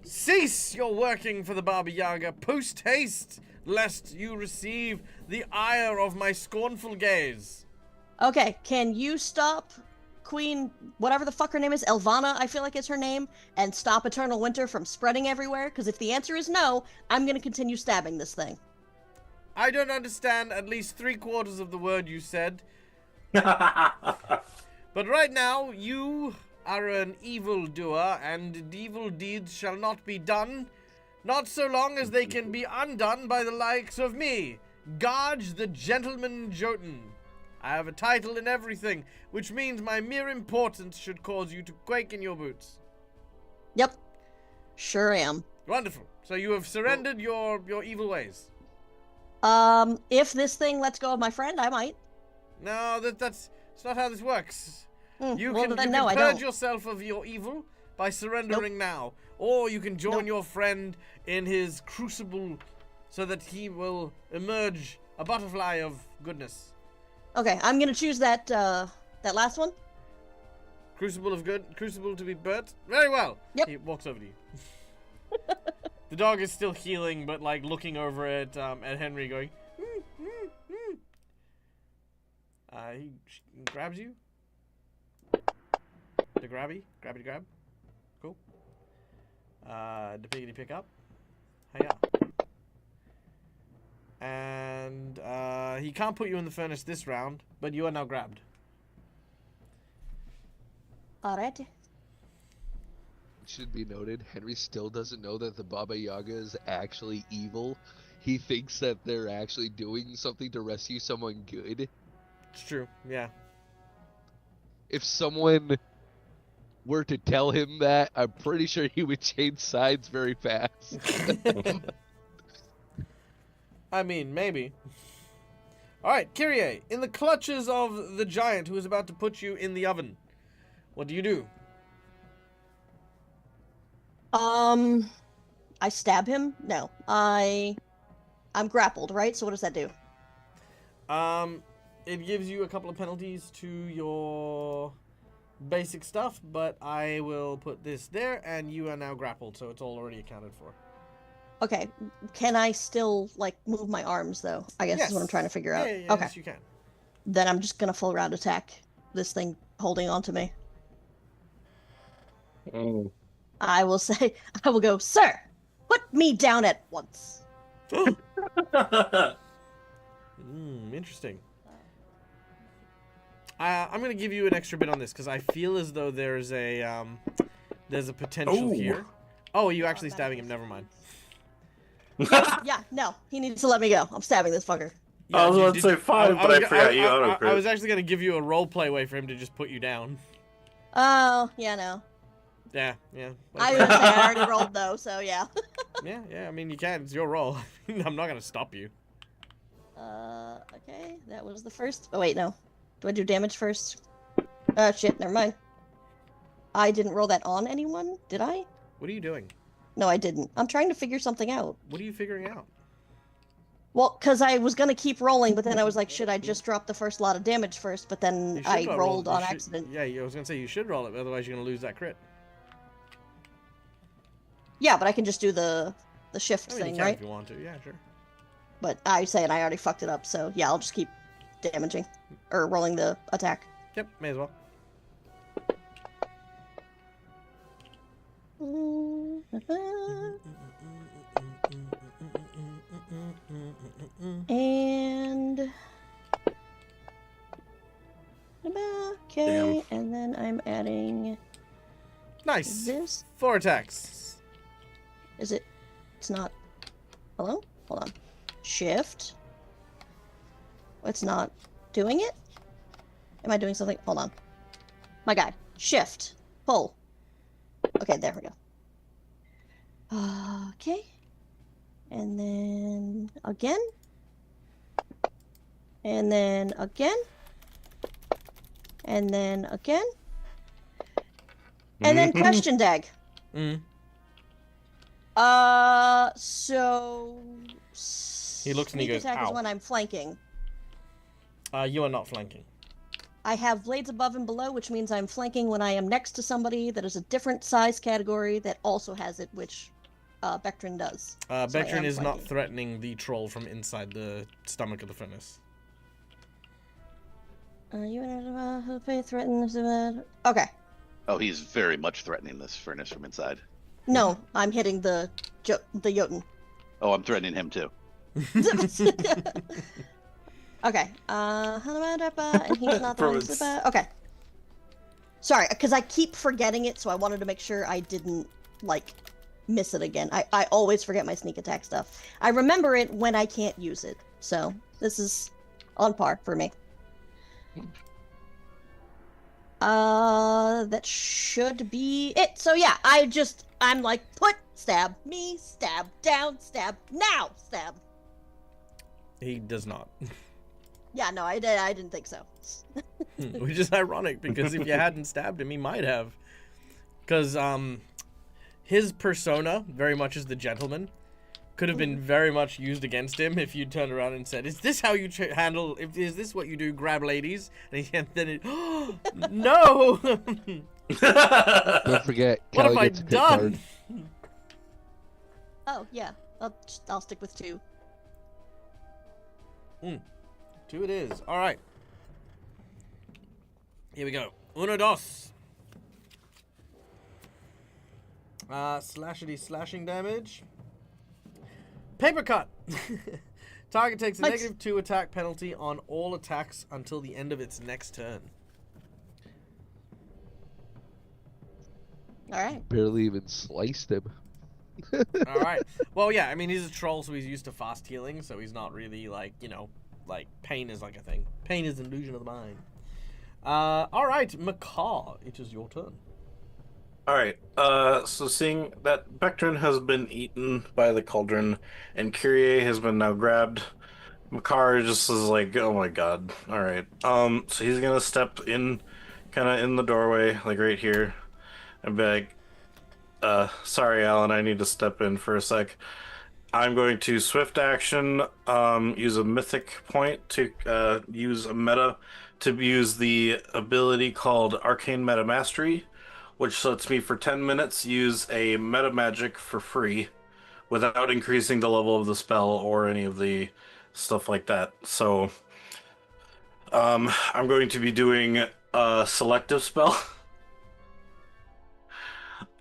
A: Cease your working for the Baba Yaga post haste, lest you receive the ire of my scornful gaze.
D: Okay, can you stop Queen, whatever the fuck her name is, Elvana, I feel like it's her name, and stop Eternal Winter from spreading everywhere? Because if the answer is no, I'm gonna continue stabbing this thing.
A: I don't understand at least 3/4 of the word you said. But right now, you are an evildoer, and evil deeds shall not be done, not so long as they can be undone by the likes of me, Garge the Gentleman Jotun. I have a title and everything, which means my mere importance should cause you to quake in your boots.
D: Yep. Sure am.
A: Wonderful. So you have surrendered your evil ways.
D: If this thing lets go of my friend, I might.
A: No, that's not how this works. You
D: well,
A: can,
D: then
A: you
D: no,
A: can
D: I
A: purge
D: don't.
A: yourself of your evil by surrendering now. Or you can join your friend in his crucible so that he will emerge a butterfly of goodness.
D: Okay, I'm gonna choose that, that last one.
A: Crucible of good, crucible to be burnt. Very well.
D: Yep.
A: He walks over to you. The dog is still healing, but like looking over at Henry, going. He grabs you. The grabby grab. Cool. The piggity pick up. Hiya. And he can't put you in the furnace this round, but you are now grabbed.
D: Alright.
C: It should be noted, Henry still doesn't know that the Baba Yaga is actually evil. He thinks that they're actually doing something to rescue someone good.
A: It's true, yeah.
C: If someone were to tell him that, I'm pretty sure he would change sides very fast.
A: I mean, maybe. Alright, Kyrie, in the clutches of the giant who is about to put you in the oven, what do you do?
D: I stab him? No. I'm grappled, right? So what does that do?
A: It gives you a couple of penalties to your basic stuff, but I will put this there, and you are now grappled, so it's all already accounted for.
D: Okay, can I still, like, move my arms, though? I guess is what I'm trying to figure out.
A: Yeah,
D: okay.
A: Yes, you can.
D: Then I'm just gonna full round attack this thing holding on to me.
B: Oh.
D: I will say, I will go, sir, put me down at once.
A: Interesting. I'm gonna give you an extra bit on this because I feel as though there's a potential here. Oh, you actually stabbing him? Never mind.
D: Yeah, no, he needs to let me go. I'm stabbing this fucker.
A: Yeah,
B: I was about to say 5, but I forgot you auto-crit.
A: I was actually gonna give you a roleplay way for him to just put you down.
D: Oh, yeah, no.
A: Yeah.
D: I was gonna say I already rolled though, so yeah.
A: Yeah. I mean, you can. It's your roll. I'm not gonna stop you.
D: Okay, that was the first. Oh wait, no. Do I do damage first? Shit, never mind. I didn't roll that on anyone, did I?
A: What are you doing?
D: No, I didn't. I'm trying to figure something out.
A: What are you figuring out?
D: Well, because I was going to keep rolling, but then I was like, should I just drop the first lot of damage first? But then
A: You should
D: I
A: not
D: rolled
A: roll-
D: on
A: you should-
D: accident.
A: Yeah, I was gonna say you should roll it, otherwise you're gonna lose that crit.
D: Yeah, but I can just do the shift
A: I mean,
D: thing,
A: you can
D: right?
A: if you want to. Yeah, sure.
D: But I say I already fucked it up, so yeah, I'll just keep damaging. Or rolling the attack.
A: Yep, may as well.
D: And... Okay, and then I'm adding
A: Nice.
D: this.
A: 4 attacks.
D: Is it... It's not... Hello? Hold on. Shift. It's not doing it? Am I doing something? Hold on. My guy. Shift. Pull. Okay, there we go. Okay. And then again. And then again. And then again. And then question dag.
A: Mm.
D: So
A: He looks and he
D: sneak
A: goes,
D: attack is
A: "Ow."
D: when I'm flanking.
A: You are not flanking.
D: I have blades above and below, which means I'm flanking when I am next to somebody that is a different size category that also has it, which Bectrin does. So I
A: Bectrin
D: am
A: is not
D: flanking.
A: threatening the troll from inside the stomach of the furnace.
D: You threaten. Okay.
E: Oh, he's very much threatening this furnace from inside.
D: No, I'm hitting the Jotun.
E: Oh, I'm threatening him too.
D: Okay. And he's not the one.
B: Prudes.
D: Okay. Sorry, because I keep forgetting it, so I wanted to make sure I didn't like miss it again. I always forget my sneak attack stuff. I remember it when I can't use it, so this is on par for me. That should be it. So yeah, I'm like, stab me, stab down, stab now, stab.
A: He does not.
D: Yeah, no, I didn't think so.
A: Which is ironic, because if you hadn't stabbed him, he might have. Because his persona, very much as the gentleman, could have been very much used against him if you turned around and said, "Is this how you handle? Is this what you do? Grab ladies?" And then it, no.
C: Don't forget,
A: What have
C: Callie
A: I
C: gets a crit
A: done?
C: card.
D: Oh yeah, I'll stick with 2.
A: 2 it is. All right. Here we go. Uno, dos. Slashing damage. Paper cut. Target takes a
D: Nice.
A: -2 attack penalty on all attacks until the end of its next turn.
D: All right.
C: Barely even sliced him.
A: All right. Well, yeah. I mean, he's a troll, so he's used to fast healing. So he's not really like, like pain is like a thing. Pain is an illusion of the mind. All right, Macaw, it is your turn.
B: Alright, so seeing that Bectrin has been eaten by the cauldron and Kyrie has been now grabbed, Makar just is like, oh my god, alright. So he's gonna step in, kinda in the doorway, like right here, and be like, sorry Alan, I need to step in for a sec. I'm going to swift action, use a mythic point to use a meta, to use the ability called Arcane Meta Mastery, which lets me for 10 minutes use a meta magic for free without increasing the level of the spell or any of the stuff like that. So I'm going to be doing a selective spell.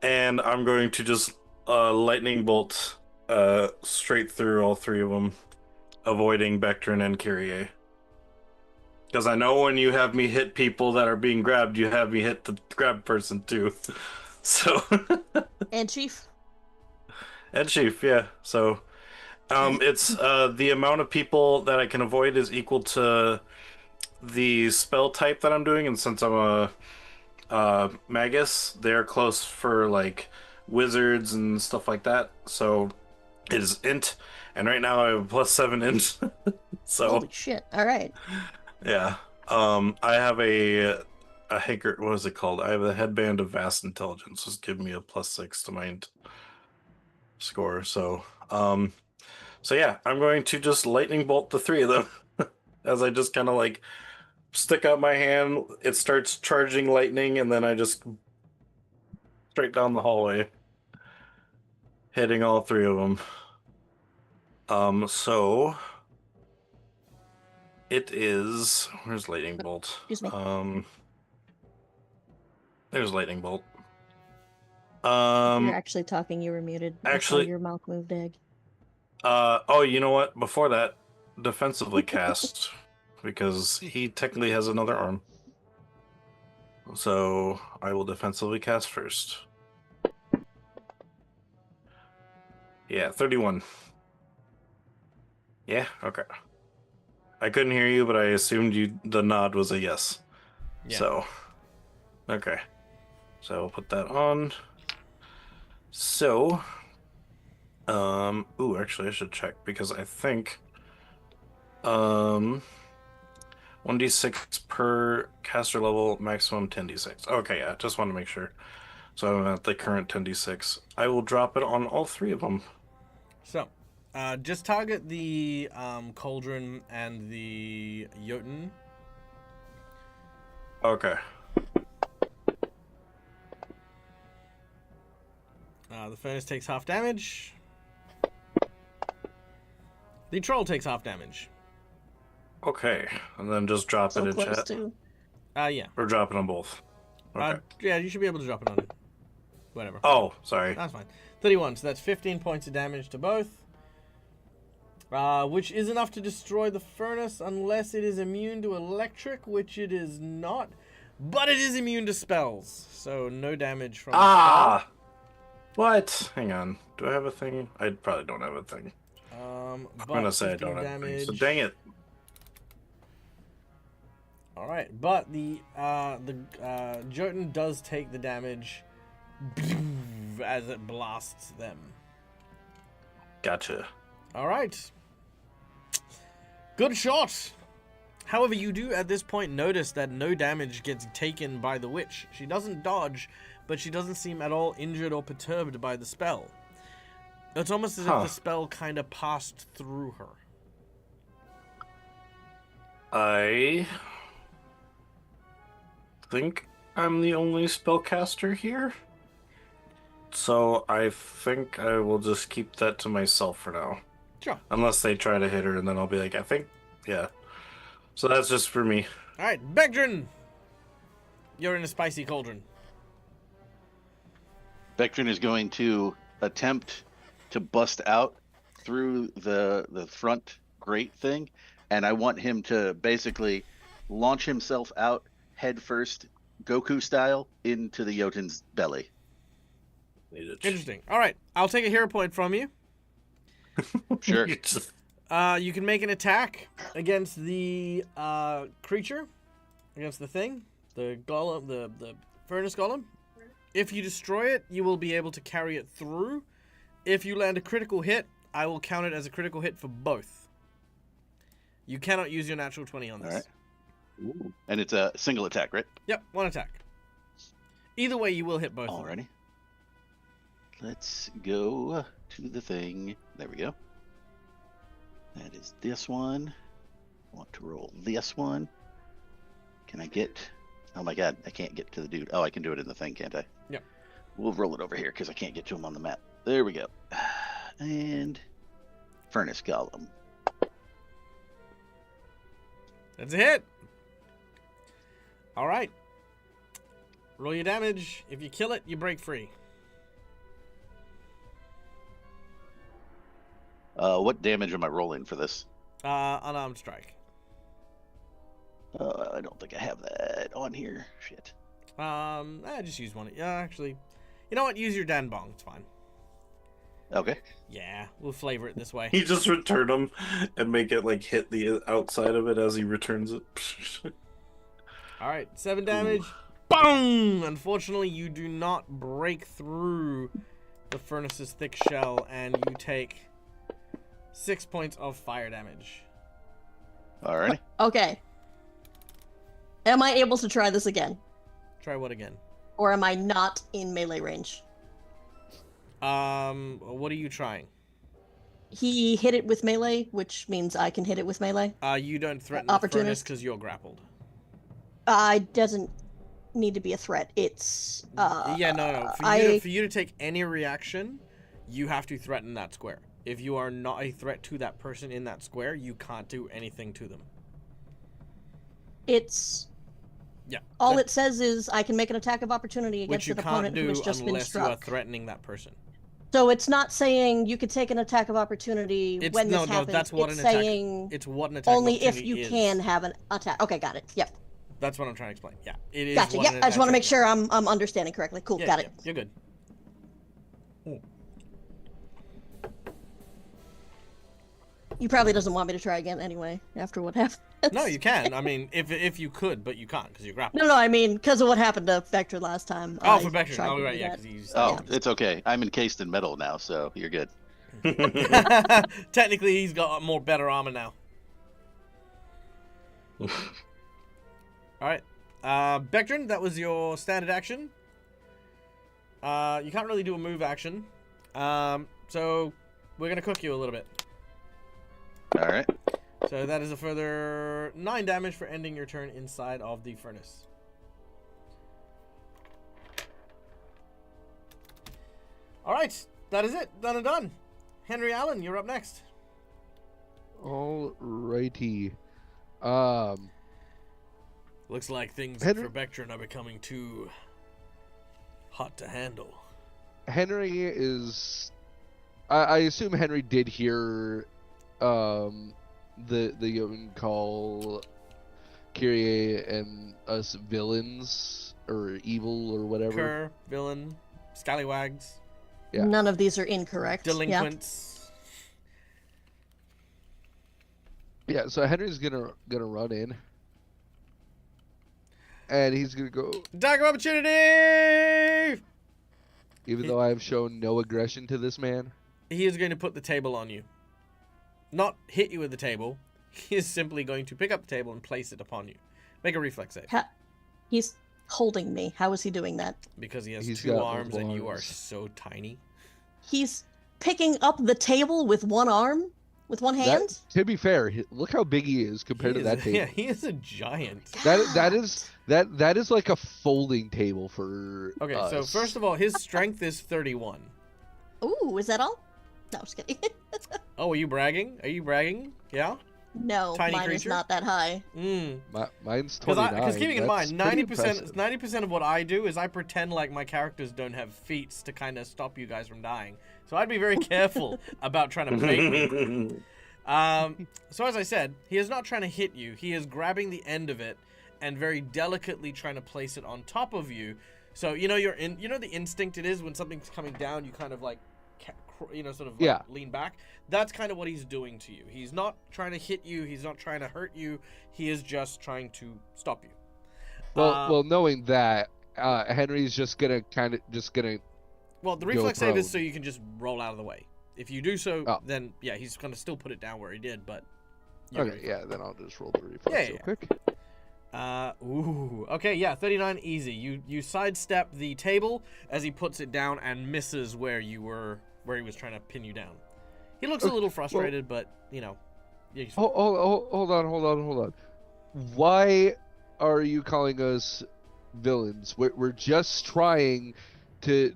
B: And I'm going to just lightning bolt straight through all 3 of them, avoiding Bectrin and Kyrie. Because I know when you have me hit people that are being grabbed, you have me hit the grab person too. So.
D: And Chief.
B: And Chief, yeah. So, it's the amount of people that I can avoid is equal to the spell type that I'm doing, and since I'm a magus, they're close for like wizards and stuff like that. So, it is int, and right now I have a +7 int. So.
D: Holy shit! All right.
B: Yeah. I have a a hacker. What is it called? I have a headband of vast intelligence. Just give me a +6 to my score. So yeah, I'm going to just lightning bolt the three of them as I just kind of like stick out my hand. It starts charging lightning, and then I just straight down the hallway, hitting all three of them. So it is. Where's lightning bolt?
D: Excuse me.
B: There's lightning bolt.
D: You're actually talking. You were muted. I saw
B: Actually,
D: your mouth moved, Egg.
B: oh, you know what? Before that, defensively cast, because he technically has another arm. So I will defensively cast first. Yeah, 31. Yeah, okay. I couldn't hear you, but I assumed the nod was a yes.
A: Yeah.
B: So, okay. So I'll put that on. So, ooh, actually I should check because I think, 1d6 per caster level, maximum 10d6. Okay, yeah, just want to make sure. So I'm at the current 10d6. I will drop it on all three of them.
A: So, just target the cauldron and the Jotun.
B: Okay.
A: The furnace takes half damage. The troll takes half damage.
B: Okay, and then just drop
D: So
B: it in
D: close
B: chat.
D: to.
A: Yeah.
B: Or drop it on both. Okay.
A: Yeah, you should be able to drop it on it. Whatever.
B: Oh, sorry.
A: That's fine. 31, so that's 15 points of damage to both. Which is enough to destroy the furnace unless it is immune to electric, which it is not. But it is immune to spells, so no damage from the spell.
B: What? Hang on. Do I have a thing? I probably don't have a thing. I'm gonna say I don't have a thing. So dang it.
A: All right, but the Jotun does take the damage as it blasts them.
B: Gotcha.
A: All right. Good shot. However, you do at this point notice that no damage gets taken by the witch. She doesn't dodge, but she doesn't seem at all injured or perturbed by the spell. It's almost as if the spell kind of passed through her.
B: I think I'm the only spellcaster here. So I think I will just keep that to myself for now.
A: Sure.
B: Unless they try to hit her, and then I'll be like, I think, yeah. So that's just for me.
A: All right, Begdrin. You're in a spicy cauldron.
E: Vectrin is going to attempt to bust out through the front grate thing, and I want him to basically launch himself out head first, Goku style, into the Jotun's belly.
A: Interesting. All right, I'll take a hero point from you.
E: Sure.
A: You can make an attack against the creature, against the thing, the golem, the furnace golem. If you destroy it, you will be able to carry it through. If you land a critical hit, I will count it as a critical hit for both. You cannot use your natural 20 on this.
E: All right. Ooh. And it's a single attack, right?
A: Yep, one attack. Either way, you will hit both.
E: Alrighty. Let's go to the thing. There we go. That is this one. I want to roll this one. Can I get... Oh my god, I can't get to the dude. Oh, I can do it in the thing, can't I?
A: Yep.
E: We'll roll it over here because I can't get to him on the map. There we go. And... Furnace Golem.
A: That's a hit. All right. Roll your damage. If you kill it, you break free.
E: What damage am I rolling for this?
A: Unarmed strike.
E: I don't think I have that on here. Shit.
A: Just use one. Yeah, actually, you know what? Use your Dan Bong. It's fine.
E: Okay.
A: Yeah, we'll flavor it this way.
B: He just return them and make it like hit the outside of it as he returns it.
A: All right, 7 damage. Boom! Unfortunately, you do not break through the furnace's thick shell, and you take 6 points of fire damage.
E: Alrighty.
D: Okay. Am I able to try this again?
A: Try what again?
D: Or am I not in melee range?
A: What are you trying?
D: He hit it with melee, which means I can hit it with melee.
A: You don't threaten the furnace
D: Opportunist?
A: because you're grappled.
D: It doesn't need to be a threat. It's
A: Yeah, no. For you to take any reaction, you have to threaten that square. If you are not a threat to that person in that square, you can't do anything to them.
D: It's
A: Yeah.
D: all it says is I can make an attack of opportunity against an opponent who has just been
A: unless you are
D: struck.
A: threatening that person.
D: So it's not saying you could take an attack of opportunity when this happens.
A: That's what
D: it's
A: an attack.
D: saying
A: It's what an attack
D: only
A: of
D: if
A: opportunity
D: you
A: is.
D: can have an attack. Okay, got it. Yep.
A: That's what I'm trying to explain. Yeah, it is.
D: Gotcha.
A: What
D: Yep.
A: an
D: I just want to
A: attack
D: make
A: is.
D: sure I'm understanding correctly. Cool.
A: Yeah,
D: Got
A: yeah,
D: it.
A: You're good.
D: He probably doesn't want me to try again anyway after what happened.
A: No, you can. I mean, if you could, but you can't because you're grappled.
D: No, I mean because of what happened to Vector last time.
A: Oh,
D: I
A: for Vector.
D: tried
A: Oh,
D: to
A: right,
D: do
A: yeah,
D: that.
A: because he's.
E: Oh, it's okay. I'm encased in metal now, so you're good.
A: Technically, he's got more better armor now. All right, Bectrin, that was your standard action. You can't really do a move action, so we're gonna cook you a little bit.
E: All right.
A: So that is a further 9 damage for ending your turn inside of the furnace. All right, that is it. Done and done. Henry Allen, you're up next.
C: Alrighty.
A: Looks like things
C: Henry-
A: for Bectrin are becoming too hot to handle.
C: Henry is. I assume Henry did hear, the Yeoman call Kyrie and us villains or evil or whatever.
A: Cur, villain, scallywags,
C: Yeah.
D: None of these are incorrect.
A: delinquents.
C: Yeah. So Henry's gonna run in, and he's gonna go.
A: Attack of opportunity!
C: Even though I have shown no aggression to this man.
A: He is going to put the table on you. Not hit you with the table. He is simply going to pick up the table and place it upon you. Make a reflex save.
D: He's holding me. How is he doing that?
A: Because he has
C: He's
A: 2
C: got
A: arms and you are
C: arms.
A: so tiny.
D: He's picking up the table with one arm, with one hand.
C: That, to be fair, look how big he is compared
A: He
C: to that
A: is-
C: table.
A: Yeah, he is a giant.
C: That is like a folding table for.
A: Okay,
C: us.
A: so first of all, his strength is 31.
D: Ooh, is that all? No, just kidding.
A: Oh, are you bragging? Are you bragging? Yeah?
D: No,
A: Tiny
D: mine is
A: creature?
D: not that high.
C: Mine's 29.
A: Because keeping in
C: That's
A: mind,
C: pretty
A: 90%
C: impressive.
A: 90% of what I do is I pretend like my characters don't have feats to kind of stop you guys from dying. So I'd be very careful about trying to bait me. So as I said, he is not trying to hit you. He is grabbing the end of it and very delicately trying to place it on top of you. So you know the instinct it is when something's coming down, you kind of like sort of like
C: Yeah.
A: lean back. That's kind of what he's doing to you. He's not trying to hit you. He's not trying to hurt you. He is just trying to stop you.
C: Well, knowing that, Henry's just gonna
A: Well, the reflex save
C: prone.
A: is so you can just roll out of the way. If you do so,
C: Oh.
A: then yeah, he's gonna still put it down where he did. But you're
C: Okay,
A: good.
C: yeah, then I'll just roll the reflex
A: Yeah,
C: real
A: yeah.
C: quick.
A: Okay, yeah, 39 easy. You sidestep the table as he puts it down and misses where he was trying to pin you down. He looks a little frustrated, but yeah, he's fine.
C: Hold on. Why are you calling us villains? We're just trying to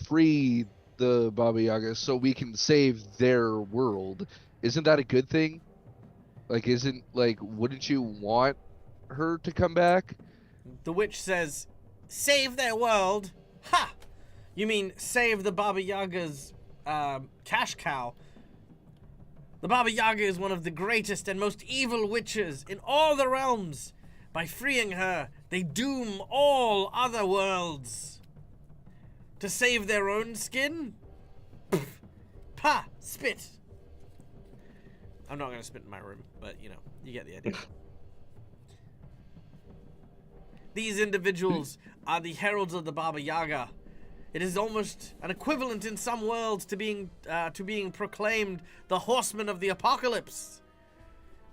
C: free the Baba Yaga so we can save their world. Isn't that a good thing? Wouldn't you want her to come back?
A: The witch says, "Save their world." Ha! You mean save the Baba Yaga's cash cow? The Baba Yaga is one of the greatest and most evil witches in all the realms. By freeing her, they doom all other worlds. To save their own skin? Pff, pa! Spit! I'm not going to spit in my room, but, you get the idea. These individuals are the heralds of the Baba Yaga. It is almost an equivalent in some worlds to being proclaimed the horsemen of the apocalypse.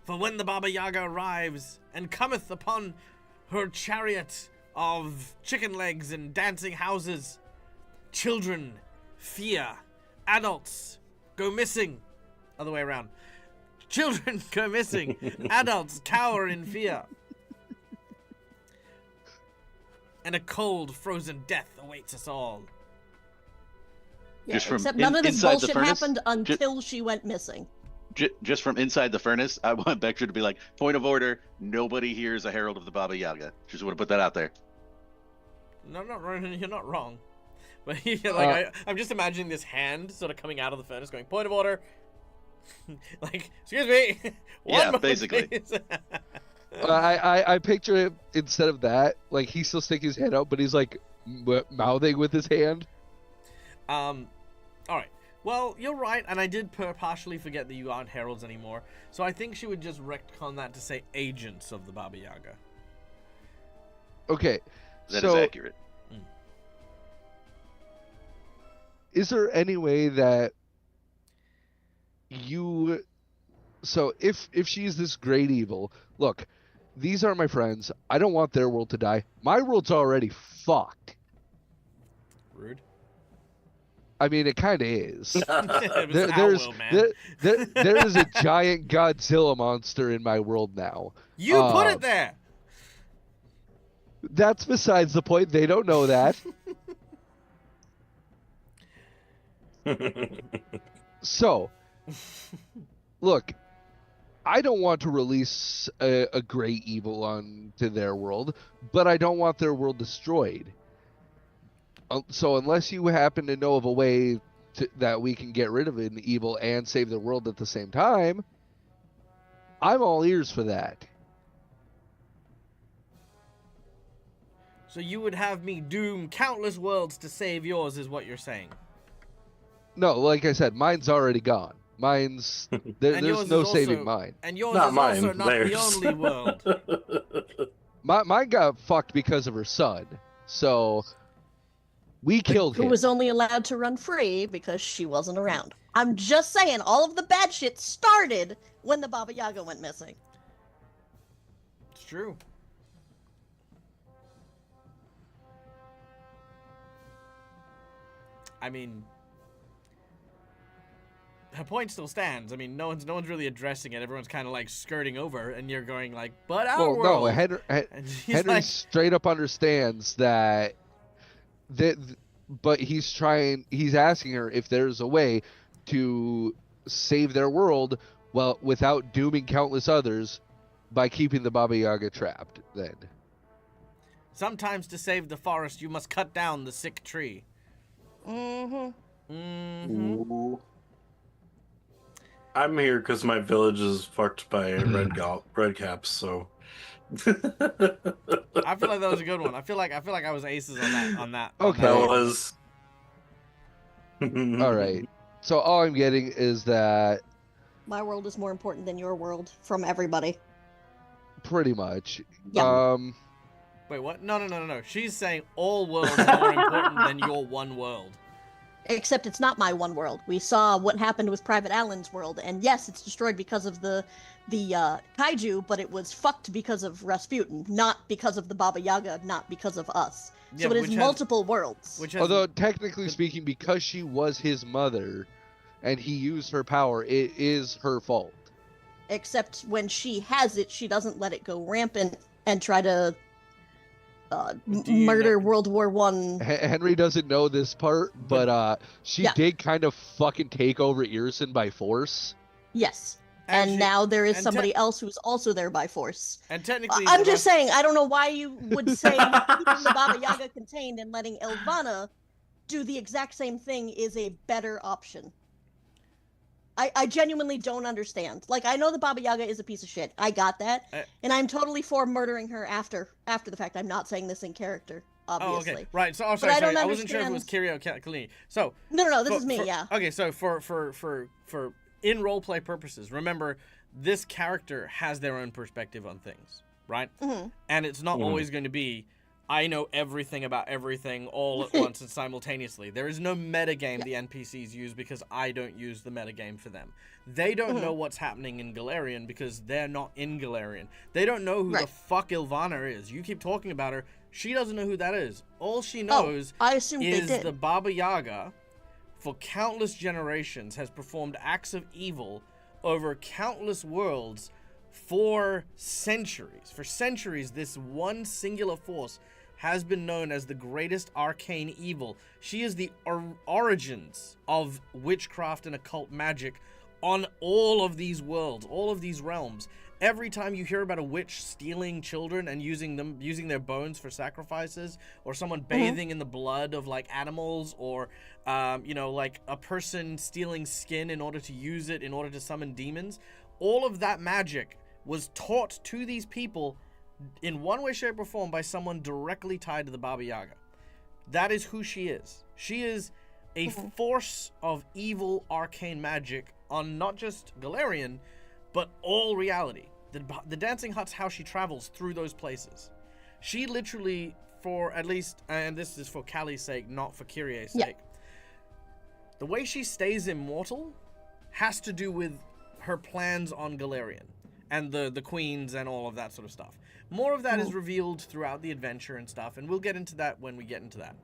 A: For when the Baba Yaga arrives and cometh upon her chariot of chicken legs and dancing houses. Children fear. Adults go missing. Other way around. Children go missing. Adults cower in fear. And a cold, frozen death awaits us all.
D: Yeah,
E: Just from
D: except none of this
E: inside the
D: bullshit
E: furnace?
D: happened until she went missing.
E: Just from inside the furnace, I want Vector to be like, point of order, nobody here is a herald of the Baba Yaga. Just want to put that out there.
A: No, you're not wrong. But like, I'm just imagining this hand sort of coming out of the furnace going, point of order. Like, excuse me. One
E: Yeah,
A: moment,
E: basically.
A: please.
C: I picture it instead of that, like he's still sticking his hand out, but he's like mouthing with his hand.
A: All right. Well, you're right, and I did partially forget that you aren't heralds anymore. So I think she would just retcon that to say agents of the Baba Yaga.
C: Okay,
E: That is
C: so
E: accurate.
C: is there any way that you, so if she's this great evil, look, these are my friends. I don't want their world to die. My world's already fucked.
A: Rude.
C: I mean, it kind of is.
A: It was
C: There,
A: our
C: there's
A: will, man.
C: there is a giant Godzilla monster in my world now.
A: You put it there.
C: That's besides the point. They don't know that. So, look, I don't want to release a great evil onto their world, but I don't want their world destroyed. So unless you happen to know of a way that we can get rid of an evil and save the world at the same time, I'm all ears for that.
A: So you would have me doom countless worlds to save yours, is what you're saying.
C: No, like I said, mine's already gone. Mine's
A: And
C: there's
A: yours
C: no
A: is
C: saving
A: also-
C: mine.
A: And yours
B: Not
A: is
B: mine,
A: also not
B: theirs.
A: the only world.
C: Mine got fucked because of her son. So we killed
D: Who
C: him.
D: was only allowed to run free because she wasn't around. I'm just saying, all of the bad shit started when the Baba Yaga went missing.
A: It's true. I mean, her point still stands. I mean, no one's really addressing it. Everyone's kind of like skirting over, and you're going like, "But our
C: Well, no,
A: world."
C: Henry
A: And she's
C: Henry
A: like,
C: straight up understands that but he's asking her if there's a way to save their world without dooming countless others by keeping the Baba Yaga trapped then.
A: sometimes to save the forest, you must cut down the sick tree.
D: Mm-hmm.
A: Mm-hmm.
B: I'm here because my village is fucked by red caps, so.
A: I feel like that was a good one. I feel like I was aces on that.
C: Okay.
B: That
A: one.
B: was.
C: All right. So all I'm getting is that
D: My world is more important than your world from everybody.
C: pretty much.
D: Yeah.
A: Wait, what? No. She's saying all worlds are more important than your one world.
D: Except it's not my one world. We saw what happened with Private Allen's world, and yes, it's destroyed because of the kaiju, but it was fucked because of Rasputin, not because of the Baba Yaga, not because of us.
A: Yeah,
D: So it is
A: which has-
D: multiple worlds.
A: Which has,
C: Although technically speaking, because she was his mother and he used her power, it is her fault.
D: Except when she has it, she doesn't let it go rampant and try to
A: Do you
D: murder
A: know-
D: World War One.
C: Henry doesn't know this part, but she
D: Yeah.
C: did kind of fucking take over Earson by force.
D: Yes. And
A: she-
D: now there is
A: and
D: somebody else who's also there by force.
A: and technically,
D: I'm
A: the
D: just
A: rest-
D: saying, I don't know why you would say keeping the Baba Yaga contained and letting Elvana do the exact same thing is a better option. I genuinely don't understand. Like, I know the Baba Yaga is a piece of shit. I got that. And I'm totally for murdering her after the fact. I'm not saying this in character, obviously.
A: Oh, okay, right. So,
D: I
A: sorry.
D: don't
A: I wasn't sure if it was
D: understand-
A: Kirio Kalini. So,
D: No, this
A: for-
D: is me,
A: for-
D: yeah.
A: Okay, so for in roleplay purposes, remember this character has their own perspective on things, right?
D: Mhm.
A: And it's not
B: Mhm.
A: always going to be I know everything about everything all at once and simultaneously. There is no metagame the NPCs use because I don't use the metagame for them. They don't know what's happening in Galarian because they're not in Galarian. They don't know who the
D: Right.
A: fuck Ilvana is. You keep talking about her. She doesn't know who that is. All she knows
D: I assumed they
A: is
D: did.
A: the Baba Yaga, for countless generations, has performed acts of evil over countless worlds for centuries. For centuries, this one singular force has been known as the greatest arcane evil. She is the origins of witchcraft and occult magic on all of these worlds, all of these realms. Every time you hear about a witch stealing children and using their bones for sacrifices, or someone bathing in the blood of like animals, or like a person stealing skin in order to use it in order to summon demons, all of that magic was taught to these people in one way, shape, or form by someone directly tied to the Baba Yaga. That is who she is. She is a force of evil arcane magic on not just Galarian, but all reality. The Dancing Hut's how she travels through those places. She literally, for at least, and this is for Callie's sake, not for Kyrie's sake, the way she stays immortal has to do with her plans on Galarian and the queens and all of that sort of stuff. More of that is revealed throughout the adventure and stuff, and we'll get into that when we get into that.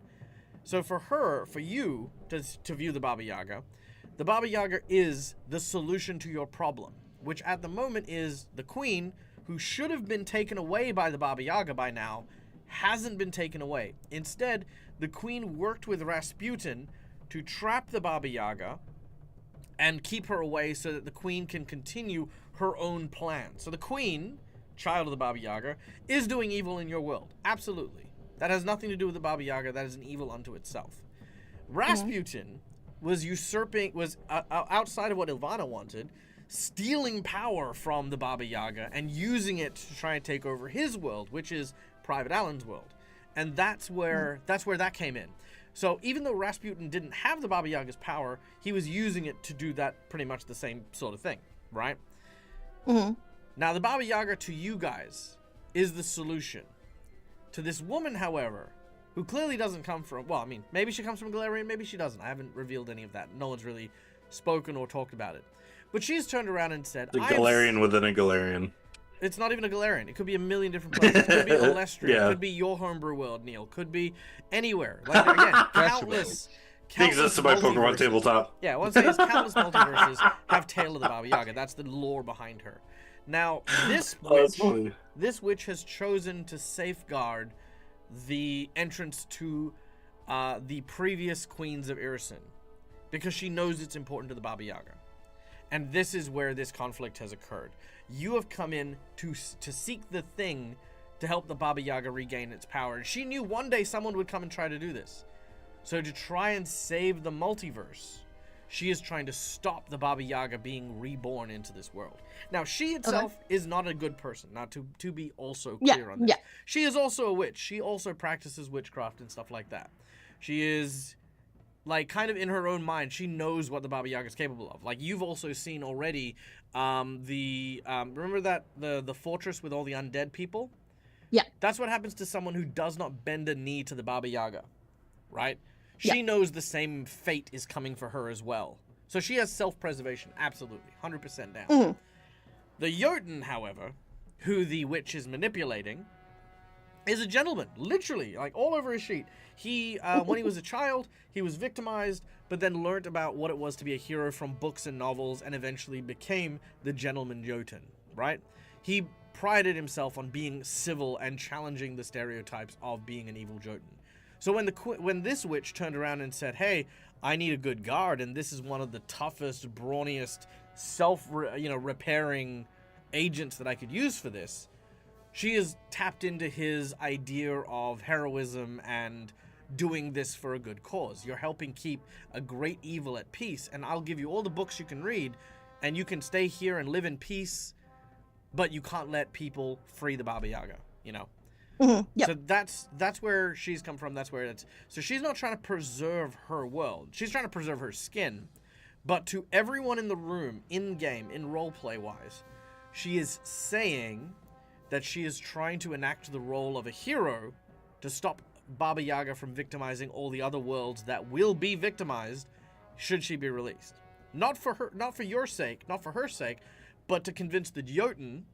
A: So for you to view the Baba Yaga is the solution to your problem, which at the moment is the queen, who should have been taken away by the Baba Yaga by now, hasn't been taken away. Instead, the queen worked with Rasputin to trap the Baba Yaga and keep her away so that the queen can continue her own plan. So the queen, child of the Baba Yaga, is doing evil in your world. Absolutely. That has nothing to do with the Baba Yaga. That is an evil unto itself. Rasputin was outside of what Ilvana wanted, stealing power from the Baba Yaga and using it to try and take over his world, which is Private Alan's world. And that's where that came in. So even though Rasputin didn't have the Baba Yaga's power, he was using it to do that pretty much the same sort of thing, right? Now the Baba Yaga to you guys is the solution. To this woman, however, who clearly doesn't come from, well, I mean, maybe she comes from Galarian, maybe she doesn't. I haven't revealed any of that. No one's really spoken or talked about it. But she's turned around and said,
B: The Galarian within a Galarian.
A: It's not even a Galarian. It could be a million different places. It could be Olestria.
B: Yeah.
A: It could be your homebrew world, Neil. Could be anywhere. Like, again, countless
B: It exists in my Pokemon
A: multiverses.
B: tabletop.
A: Yeah, what I'm saying is countless multiverses have Tale of the Baba Yaga. That's the lore behind her. Now, this witch has chosen to safeguard the entrance to the previous queens of Irison, because she knows it's important to the Baba Yaga. And this is where this conflict has occurred. You have come in to seek the thing to help the Baba Yaga regain its power. And she knew one day someone would come and try to do this. So to try and save the multiverse, she is trying to stop the Baba Yaga being reborn into this world. Now, she itself is not a good person. Now, to be also clear on this.
D: Yeah.
A: She is also a witch. She also practices witchcraft and stuff like that. She is, like, kind of in her own mind, she knows what the Baba Yaga is capable of. Like, you've also seen already remember that the fortress with all the undead people?
D: Yeah.
A: That's what happens to someone who does not bend a knee to the Baba Yaga, right? She knows the same fate is coming for her as well. So she has self-preservation, absolutely, 100% down. The Jotun, however, who the witch is manipulating, is a gentleman, literally, like all over his sheet. He, when he was a child, he was victimized, but then learned about what it was to be a hero from books and novels, and eventually became the gentleman Jotun, right? He prided himself on being civil and challenging the stereotypes of being an evil Jotun. So when this witch turned around and said, "Hey, I need a good guard, and this is one of the toughest, brawniest, repairing agents that I could use for this," she has tapped into his idea of heroism and doing this for a good cause. You're helping keep a great evil at peace, and I'll give you all the books you can read, and you can stay here and live in peace, but you can't let people free the Baba Yaga, you know?
D: Yep.
A: So that's where she's come from. That's where it's. So she's not trying to preserve her world. She's trying to preserve her skin. But to everyone in the room, in game, in roleplay wise, she is saying that she is trying to enact the role of a hero to stop Baba Yaga from victimizing all the other worlds that will be victimized should she be released. Not for your sake, not for her sake, but to convince the Jotun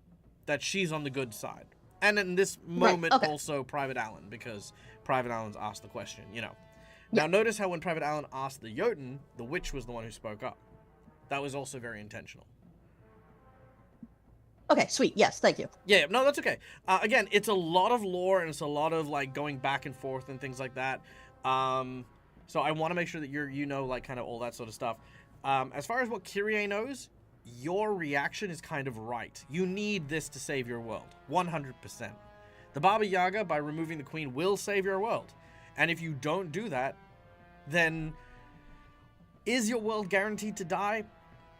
A: that she's on the good side. And in this moment,
D: okay.
A: also Private Allen, because Private Allen's asked the question, you know. Now, notice how when Private Allen asked the Jotun, the witch was the one who spoke up. That was also very intentional.
D: Okay, sweet. Yes, thank you.
A: Yeah, no, that's okay. Again, it's a lot of lore, and it's a lot of, like, going back and forth and things like that. So I want to make sure that you know, like, kind of all that sort of stuff. As far as what Kyrie knows, your reaction is kind of right. You need this to save your world. 100%. The Baba Yaga, by removing the queen, will save your world. And if you don't do that, then is your world guaranteed to die?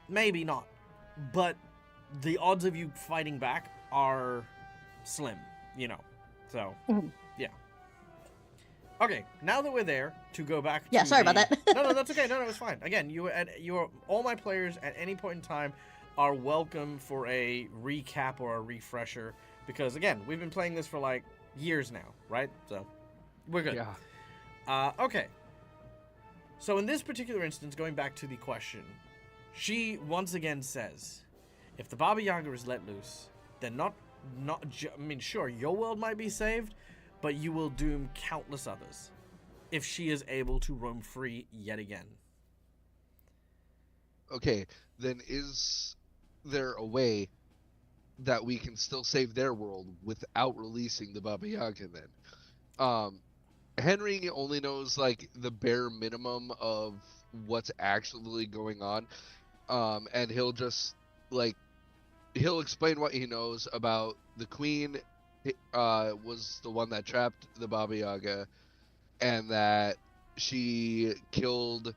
A: Maybe not. But the odds of you fighting back are slim, you know. So, yeah. Okay, now that we're there, to go back to
D: sorry about that.
A: No, that's okay. No, it's fine. Again, all my players at any point in time are welcome for a recap or a refresher, because, again, we've been playing this for, like, years now, right? So, we're good.
C: Yeah.
A: Okay. So in this particular instance, going back to the question, she once again says, if the Baba Yaga is let loose, then sure, your world might be saved, but you will doom countless others if she is able to roam free yet again.
C: Okay, then is there a way that we can still save their world without releasing the Baba Yaga then? Henry only knows, like, the bare minimum of what's actually going on. And he'll just, like, he'll explain what he knows about the queen was the one that trapped the Baba Yaga, and that she killed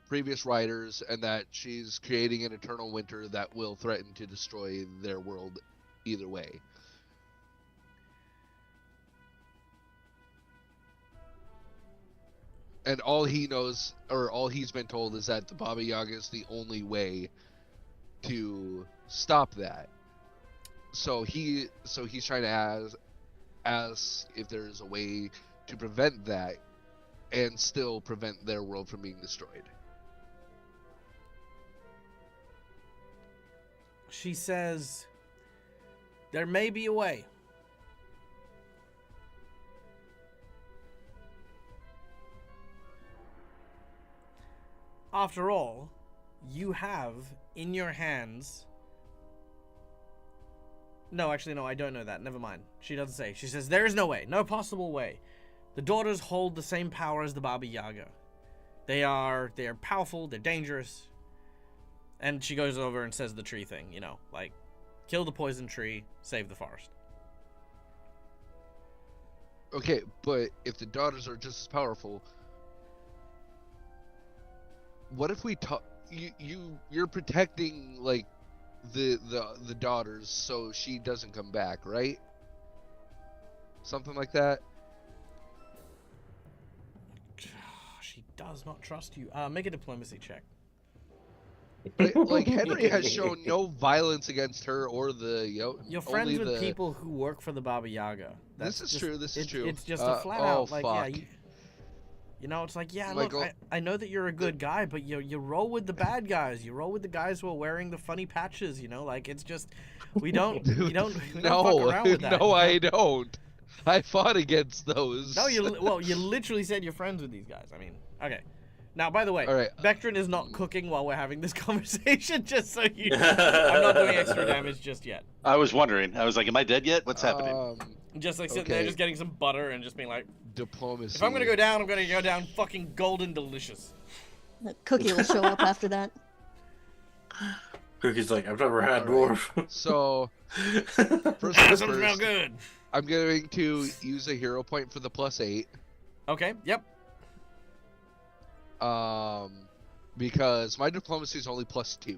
C: previous riders, and that she's creating an eternal winter that will threaten to destroy their world either way. And all he knows, or all he's been told, is that the Baba Yaga is the only way to stop that. So he's trying to ask if there's a way to prevent that and still prevent their world from being destroyed.
A: She says, there may be a way. After all, you have in your hands... No, actually, no, I don't know that. Never mind. She doesn't say. She says, there is no way. No possible way. The daughters hold the same power as the Baba Yaga. They are powerful, they're dangerous. And she goes over and says the tree thing, you know, like, kill the poison tree, save the forest.
C: Okay, but if the daughters are just as powerful, what if we you're protecting, like, the daughters so she doesn't come back, right? Something like that.
A: She does not trust you. Make a diplomacy check.
C: But, like, Henry has shown no violence against her or the
A: You're friends with people who work for the Baba Yaga.
C: This is true.
A: It's just a flat out, like,
C: fuck.
A: yeah. You know, it's like, yeah,
C: Like,
A: look, I know that you're a good guy, but you roll with the bad guys. You roll with the guys who are wearing the funny patches, you know? Like, it's just, we don't fuck around with that.
C: No, I don't. I fought against those.
A: No, you literally said you're friends with these guys. I mean, okay. Now, by the way,
C: all right.
A: Vectrin is not cooking while we're having this conversation, just so you know. I'm not doing extra damage just yet.
E: I was wondering. I was like, am I dead yet? What's happening?
A: Just like sitting there, just getting some butter and just being like,
C: diplomacy.
A: if I'm going to go down, I'm going to go down fucking golden delicious.
D: Cookie will show up after that.
B: Cookie's like, I've never had dwarf.
C: So, first
A: Doesn't smell good.
C: I'm going to use a hero point for the +8.
A: Okay, yep.
C: Because my diplomacy is only +2.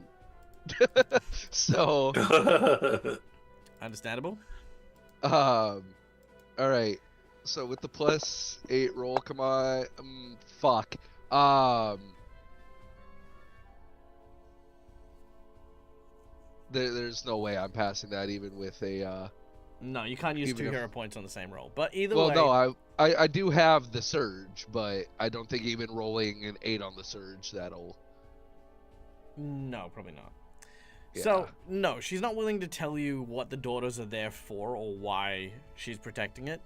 C: So,
A: understandable.
C: All right. So with the +8 roll, come on, fuck. There's no way I'm passing that even with a.
A: No, you can't use 2 hero points on the same roll. But either
C: way.
A: Well,
C: no, I do have the surge, but I don't think even rolling an 8 on the surge that'll.
A: No, probably not. So, no, she's not willing to tell you what the daughters are there for or why she's protecting it.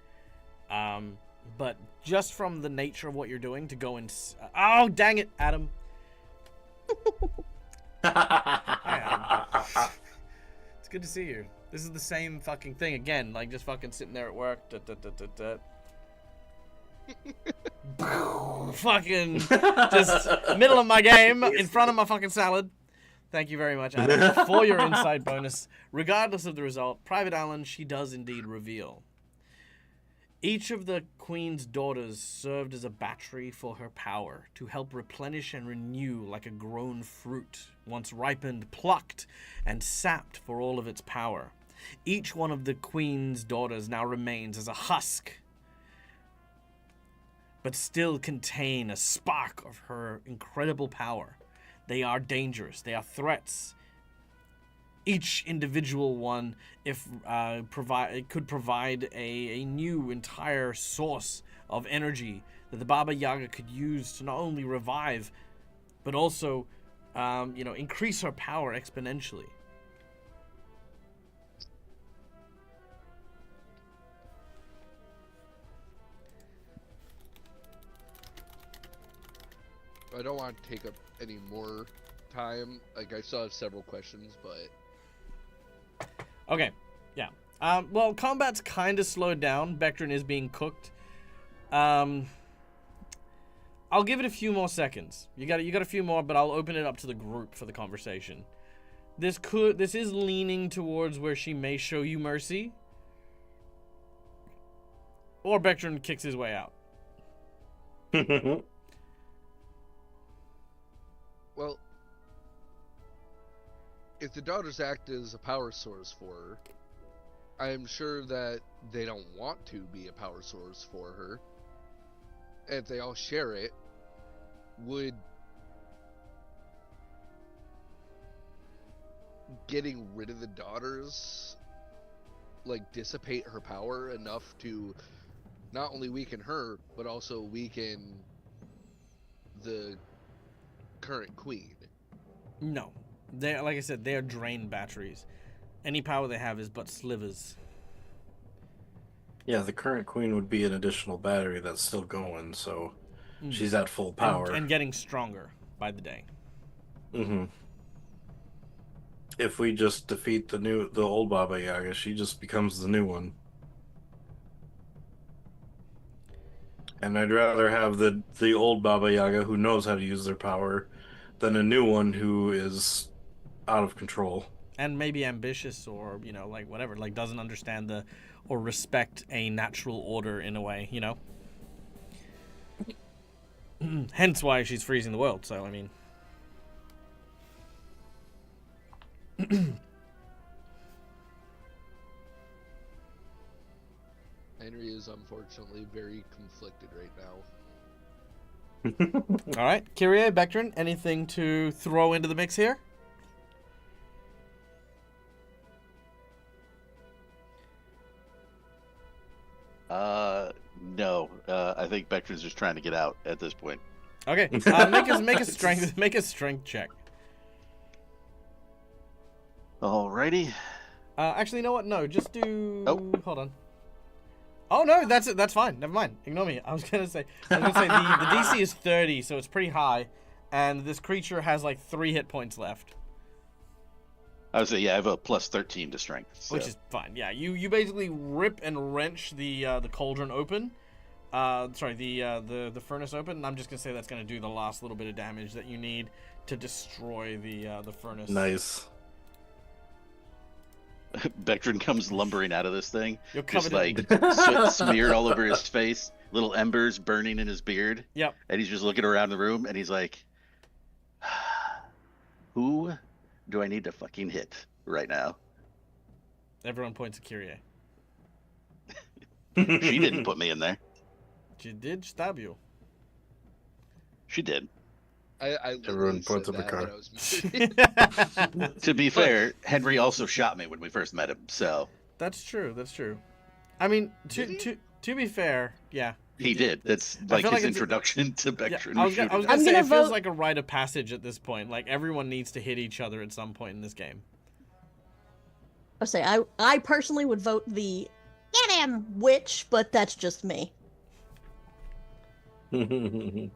A: But just from the nature of what you're doing to go and... oh, dang it, Adam. Hi, Adam. It's good to see you. This is the same fucking thing again, like just fucking sitting there at work. Fucking just middle of my game in front of my fucking salad. Thank you very much, Adam, for your inside bonus. Regardless of the result, Private Allen, she does indeed reveal. Each of the Queen's daughters served as a battery for her power to help replenish and renew like a grown fruit, once ripened, plucked, and sapped for all of its power. Each one of the Queen's daughters now remains as a husk, but still contain a spark of her incredible power. They are dangerous. They are threats. Each individual one, if could provide a new entire source of energy that the Baba Yaga could use to not only revive, but also, increase her power exponentially.
C: I don't want to take up any more time. Like, I still have several questions, but...
A: Okay, yeah. Well, combat's kind of slowed down. Bectrin is being cooked. I'll give it a few more seconds. You got a few more, but I'll open it up to the group for the conversation. This is leaning towards where she may show you mercy, or Bectrin kicks his way out.
C: Well, if the daughters act as a power source for her, I'm sure that they don't want to be a power source for her. And if they all share it, would getting rid of the daughters, like, dissipate her power enough to not only weaken her, but also weaken the current queen?
A: No. They, like I said, they are drain batteries. Any power they have is but slivers.
B: Yeah, the current queen would be an additional battery that's still going, so she's at full power.
A: And getting stronger by the day.
B: Mm-hmm. If we just defeat the old Baba Yaga, she just becomes the new one. And I'd rather have the old Baba Yaga who knows how to use their power than a new one who is out of control.
A: And maybe ambitious or, like whatever, like doesn't understand or respect a natural order in a way, Hence why she's freezing the world, so I mean.
C: Henry is unfortunately very conflicted right now.
A: All right, Kyrie, Bectrin, anything to throw into the mix here?
E: No. I think Bectrin's just trying to get out at this point.
A: Okay, make a strength check.
E: Alrighty.
A: Actually, you know what? No, just do.
E: Oh.
A: Hold on. Oh no, that's it. That's fine. Never mind. Ignore me. I was gonna say the DC is 30, so it's pretty high, and this creature has like 3 hit points left.
E: I would say, yeah, I have a plus 13 to strength, so.
A: Which is fine. Yeah, you basically rip and wrench the cauldron open. The furnace open. And I'm just gonna say that's gonna do the last little bit of damage that you need to destroy the furnace.
B: Nice.
E: Bectrin comes lumbering out of this thing,
A: You're
E: just
A: covered
E: like soot smeared all over his face, little embers burning in his beard.
A: Yep.
E: And he's just looking around the room, and he's like, "Who do I need to fucking hit right now?"
A: Everyone points at Kyrie.
E: She didn't put me in there.
A: She did stab you.
E: She did.
C: I
B: Everyone points
C: said
B: at
C: that
B: Picard.
C: when I was
E: To be fair, Henry also shot me when we first met him, so.
A: That's true. That's true. I mean, to be fair, yeah.
E: He did. That's like
A: feel
E: his
A: like it's-
E: introduction to Bectrin.
A: I was gonna
D: I'm
A: say
D: gonna
A: it feels
D: vote-
A: like a rite of passage at this point. Like everyone needs to hit each other at some point in this game.
D: I personally would vote the get him witch, but that's just me. And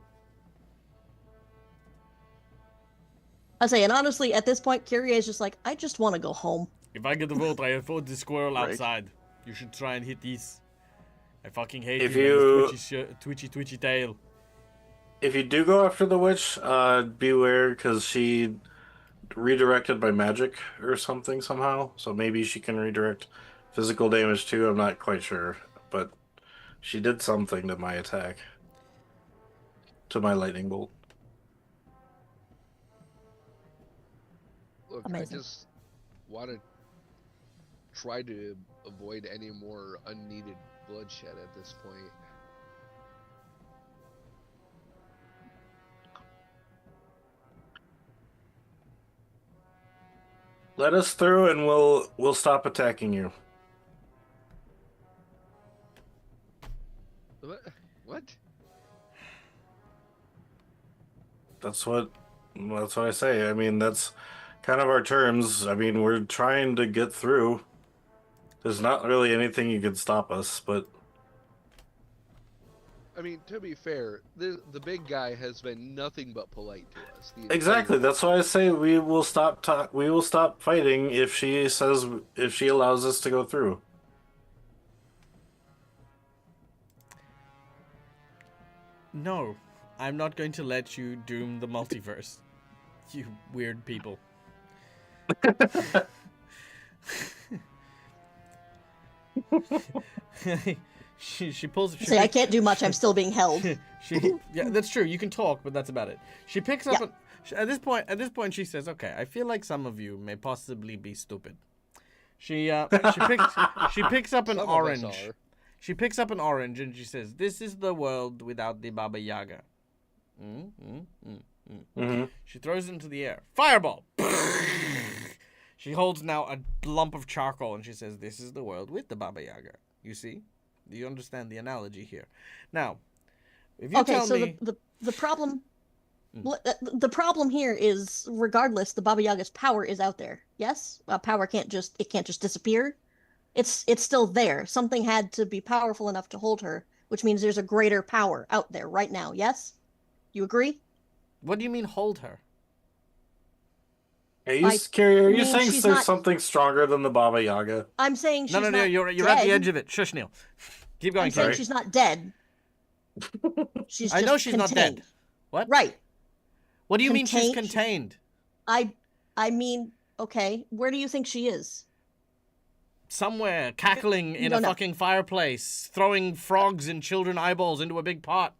D: honestly, at this point, Kyrie is just like, I just want to go home.
A: If I get the vote, I vote the squirrel
E: Right.
A: outside. You should try and hit these. I fucking hate
B: If
A: you and
B: you-
A: this twitchy tail.
B: If you do go after the witch, beware, because she redirected by magic or something somehow. So maybe she can redirect physical damage too. I'm not quite sure, but she did something to my attack, to my lightning bolt.
C: Look,
D: Amazing.
C: I just want to try to avoid any more unneeded bloodshed at this point.
B: Let us through, and we'll stop attacking you.
C: What?
B: That's what I say. I mean, that's kind of our terms. I mean, we're trying to get through. There's not really anything you can stop us, but
C: I mean, to be fair, the big guy has been nothing but polite to us. The entire
B: exactly. That's why I say we will stop fighting if she allows us to go through.
A: No, I'm not going to let you doom the multiverse. You weird people. she pulls. She
D: I can't do much. I'm still being held.
A: Yeah, that's true. You can talk, but that's about it. She picks up
D: Yeah.
A: at this point she says, "Okay, I feel like some of you may possibly be stupid." She picks up an
C: Some of us
A: orange.
C: are.
A: She picks up an orange and she says, "This is the world without the Baba Yaga."
B: Mm-hmm.
A: She throws it into the air. Fireball! She holds now a lump of charcoal and she says, "This is the world with the Baba Yaga." You see? Do you understand the analogy here? Now, if you
D: Okay,
A: tell
D: so
A: me...
D: the problem, the problem here is, regardless, the Baba Yaga's power is out there. Yes, power can't just disappear. It's still there. Something had to be powerful enough to hold her, which means there's a greater power out there right now. Yes, you agree?
A: What do you mean hold her?
B: Are you
D: I
B: scary? Are you
D: mean,
B: saying
D: she's
B: there's
D: not-
B: something stronger than the Baba Yaga?
D: I'm saying she's
A: No,
D: not
A: you're
D: dead.
A: at the edge of it. Shush, Neil. Keep going,
D: I'm saying
A: Carrie.
D: she's not dead. She's
A: I
D: just
A: know she's not dead.
D: contained.
A: What?
D: Right.
A: What do you mean she's
D: Contained-
A: contained?
D: I mean, okay, where do you think she is?
A: Somewhere, cackling in
D: No,
A: a
D: no.
A: fucking fireplace, throwing frogs and children eyeballs into a big pot.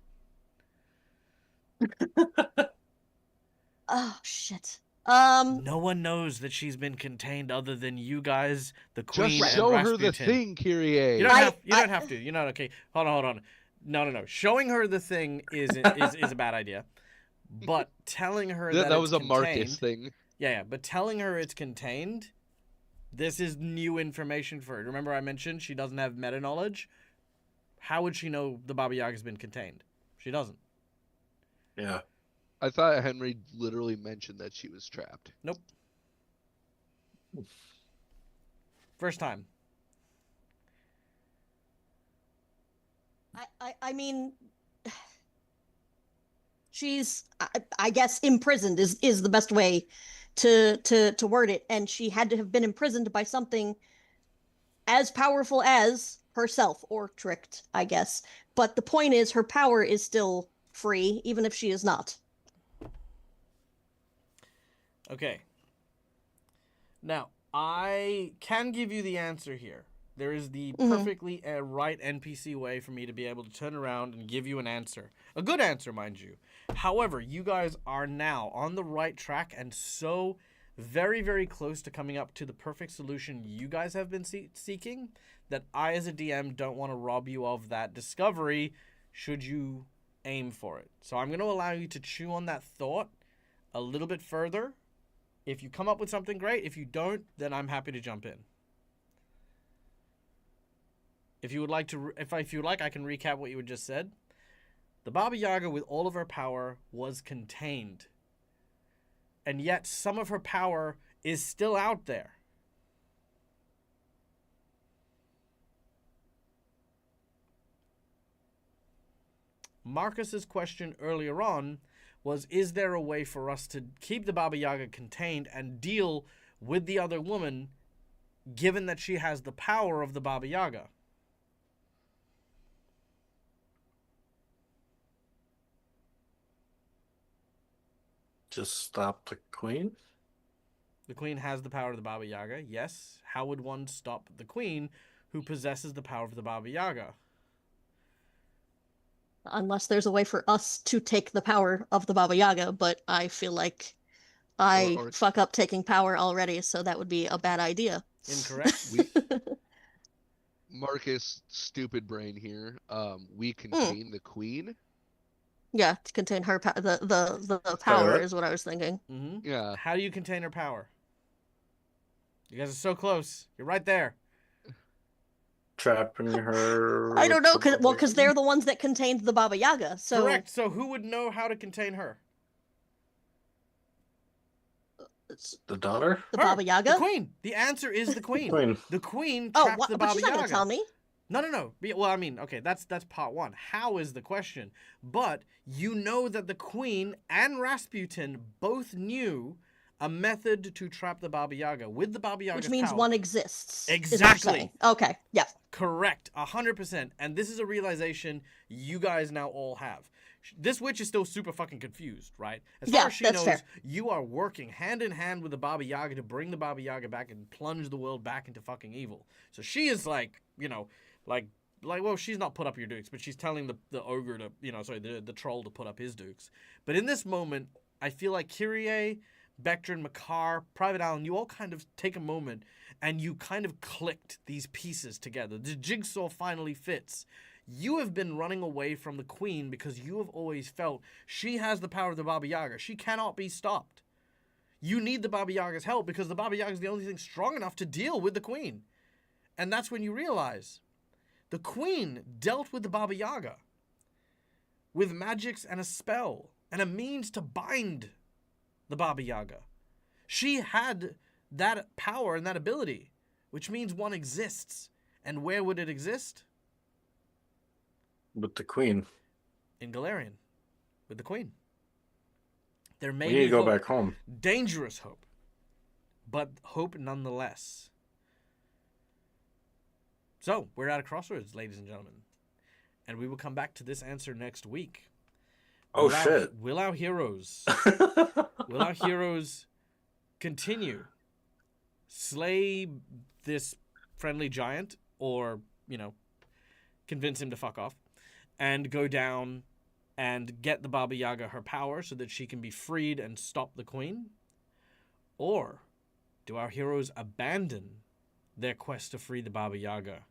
D: Oh shit.
A: No one knows that she's been contained other than you guys, the queen,
C: Just
A: and
C: show her the
A: Rasputin.
C: thing, Kyrie.
A: You don't have to. You're not okay. Hold on. No. Showing her the thing is a bad idea. But telling her that
C: That
A: it's
C: was a
A: contained,
C: Marcus thing.
A: Yeah, but telling her it's contained, this is new information for her. Remember I mentioned she doesn't have meta knowledge? How would she know the Baba Yaga's been contained? She doesn't.
B: Yeah.
C: I thought Henry literally mentioned that she was trapped.
A: Nope. First time.
D: I mean, she's I guess imprisoned is the best way to word it, and she had to have been imprisoned by something as powerful as herself, or tricked, I guess. But the point is, her power is still free, even if she is not.
A: Okay. Now, I can give you the answer here. There is the perfectly right NPC way for me to be able to turn around and give you an answer. A good answer, mind you. However, you guys are now on the right track and so very, very close to coming up to the perfect solution you guys have been seeking that I, as a DM, don't want to rob you of that discovery should you aim for it. So I'm going to allow you to chew on that thought a little bit further. If you come up with something great, if you don't, then I'm happy to jump in. If you would like to, if you would like, I can recap what you had just said. The Baba Yaga, with all of her power, was contained, and yet some of her power is still out there. Marcus's question earlier on was, is there a way for us to keep the Baba Yaga contained and deal with the other woman, given that she has the power of the Baba Yaga?
B: Just stop the queen?
A: The queen has the power of the Baba Yaga, yes. How would one stop the queen who possesses the power of the Baba Yaga?
D: Unless there's a way for us to take the power of the Baba Yaga, but I feel like I
C: Or-
D: fuck up taking power already, so that would be a bad idea.
A: Incorrect.
C: Marcus, stupid brain here. We contain the queen.
D: Yeah, to contain her the
B: Sorry,
D: power
B: what?
D: is what I was thinking.
A: Mm-hmm.
C: Yeah.
A: How do you contain her power? You guys are so close. You're right there.
B: Trapping her.
D: I don't know,
B: with the
D: because they're the ones that contained the Baba Yaga. So
A: Correct. So who would know how to contain her?
D: it's
B: The daughter?
D: the
A: Her,
D: Baba Yaga.
A: The queen. The answer is the queen.
B: Queen.
A: The queen
D: Oh,
A: trapped
D: what?
A: the
D: But
A: Baba
D: she's not
A: Yaga.
D: gonna tell me.
A: No. Well, I mean, okay, that's part one. How is the question? But you know that the queen and Rasputin both knew a method to trap the Baba Yaga with the Baba Yaga's
D: Which means
A: power.
D: one exists. is what you're
A: Exactly.
D: saying. Okay. Yeah.
A: Correct. 100%. And this is a realization you guys now all have. This witch is still super fucking confused, right? As far
D: Yeah,
A: as she
D: that's
A: knows,
D: fair.
A: you are working hand in hand with the Baba Yaga to bring the Baba Yaga back and plunge the world back into fucking evil. So she is like, well, she's not put up your dukes, but she's telling the ogre to, the troll to put up his dukes. But in this moment, I feel like Kyrie, Bectrin, Makar, Private Allen, you all kind of take a moment and you kind of clicked these pieces together. The jigsaw finally fits. You have been running away from the queen because you have always felt she has the power of the Baba Yaga. She cannot be stopped. You need the Baba Yaga's help because the Baba Yaga is the only thing strong enough to deal with the queen. And that's when you realize the queen dealt with the Baba Yaga with magics and a spell and a means to bind the Baba Yaga. She had that power and that ability, which means one exists. And where would it exist?
B: With the queen.
A: In Galarian, with the queen. There may
B: We need
A: be
B: to go
A: hope.
B: back home.
A: Dangerous hope, but hope nonetheless. So, we're at a crossroads, ladies and gentlemen. And we will come back to this answer next week.
B: Oh, shit.
A: Will our heroes continue slay this friendly giant or, convince him to fuck off and go down and get the Baba Yaga her power so that she can be freed and stop the queen? Or do our heroes abandon their quest to free the Baba Yaga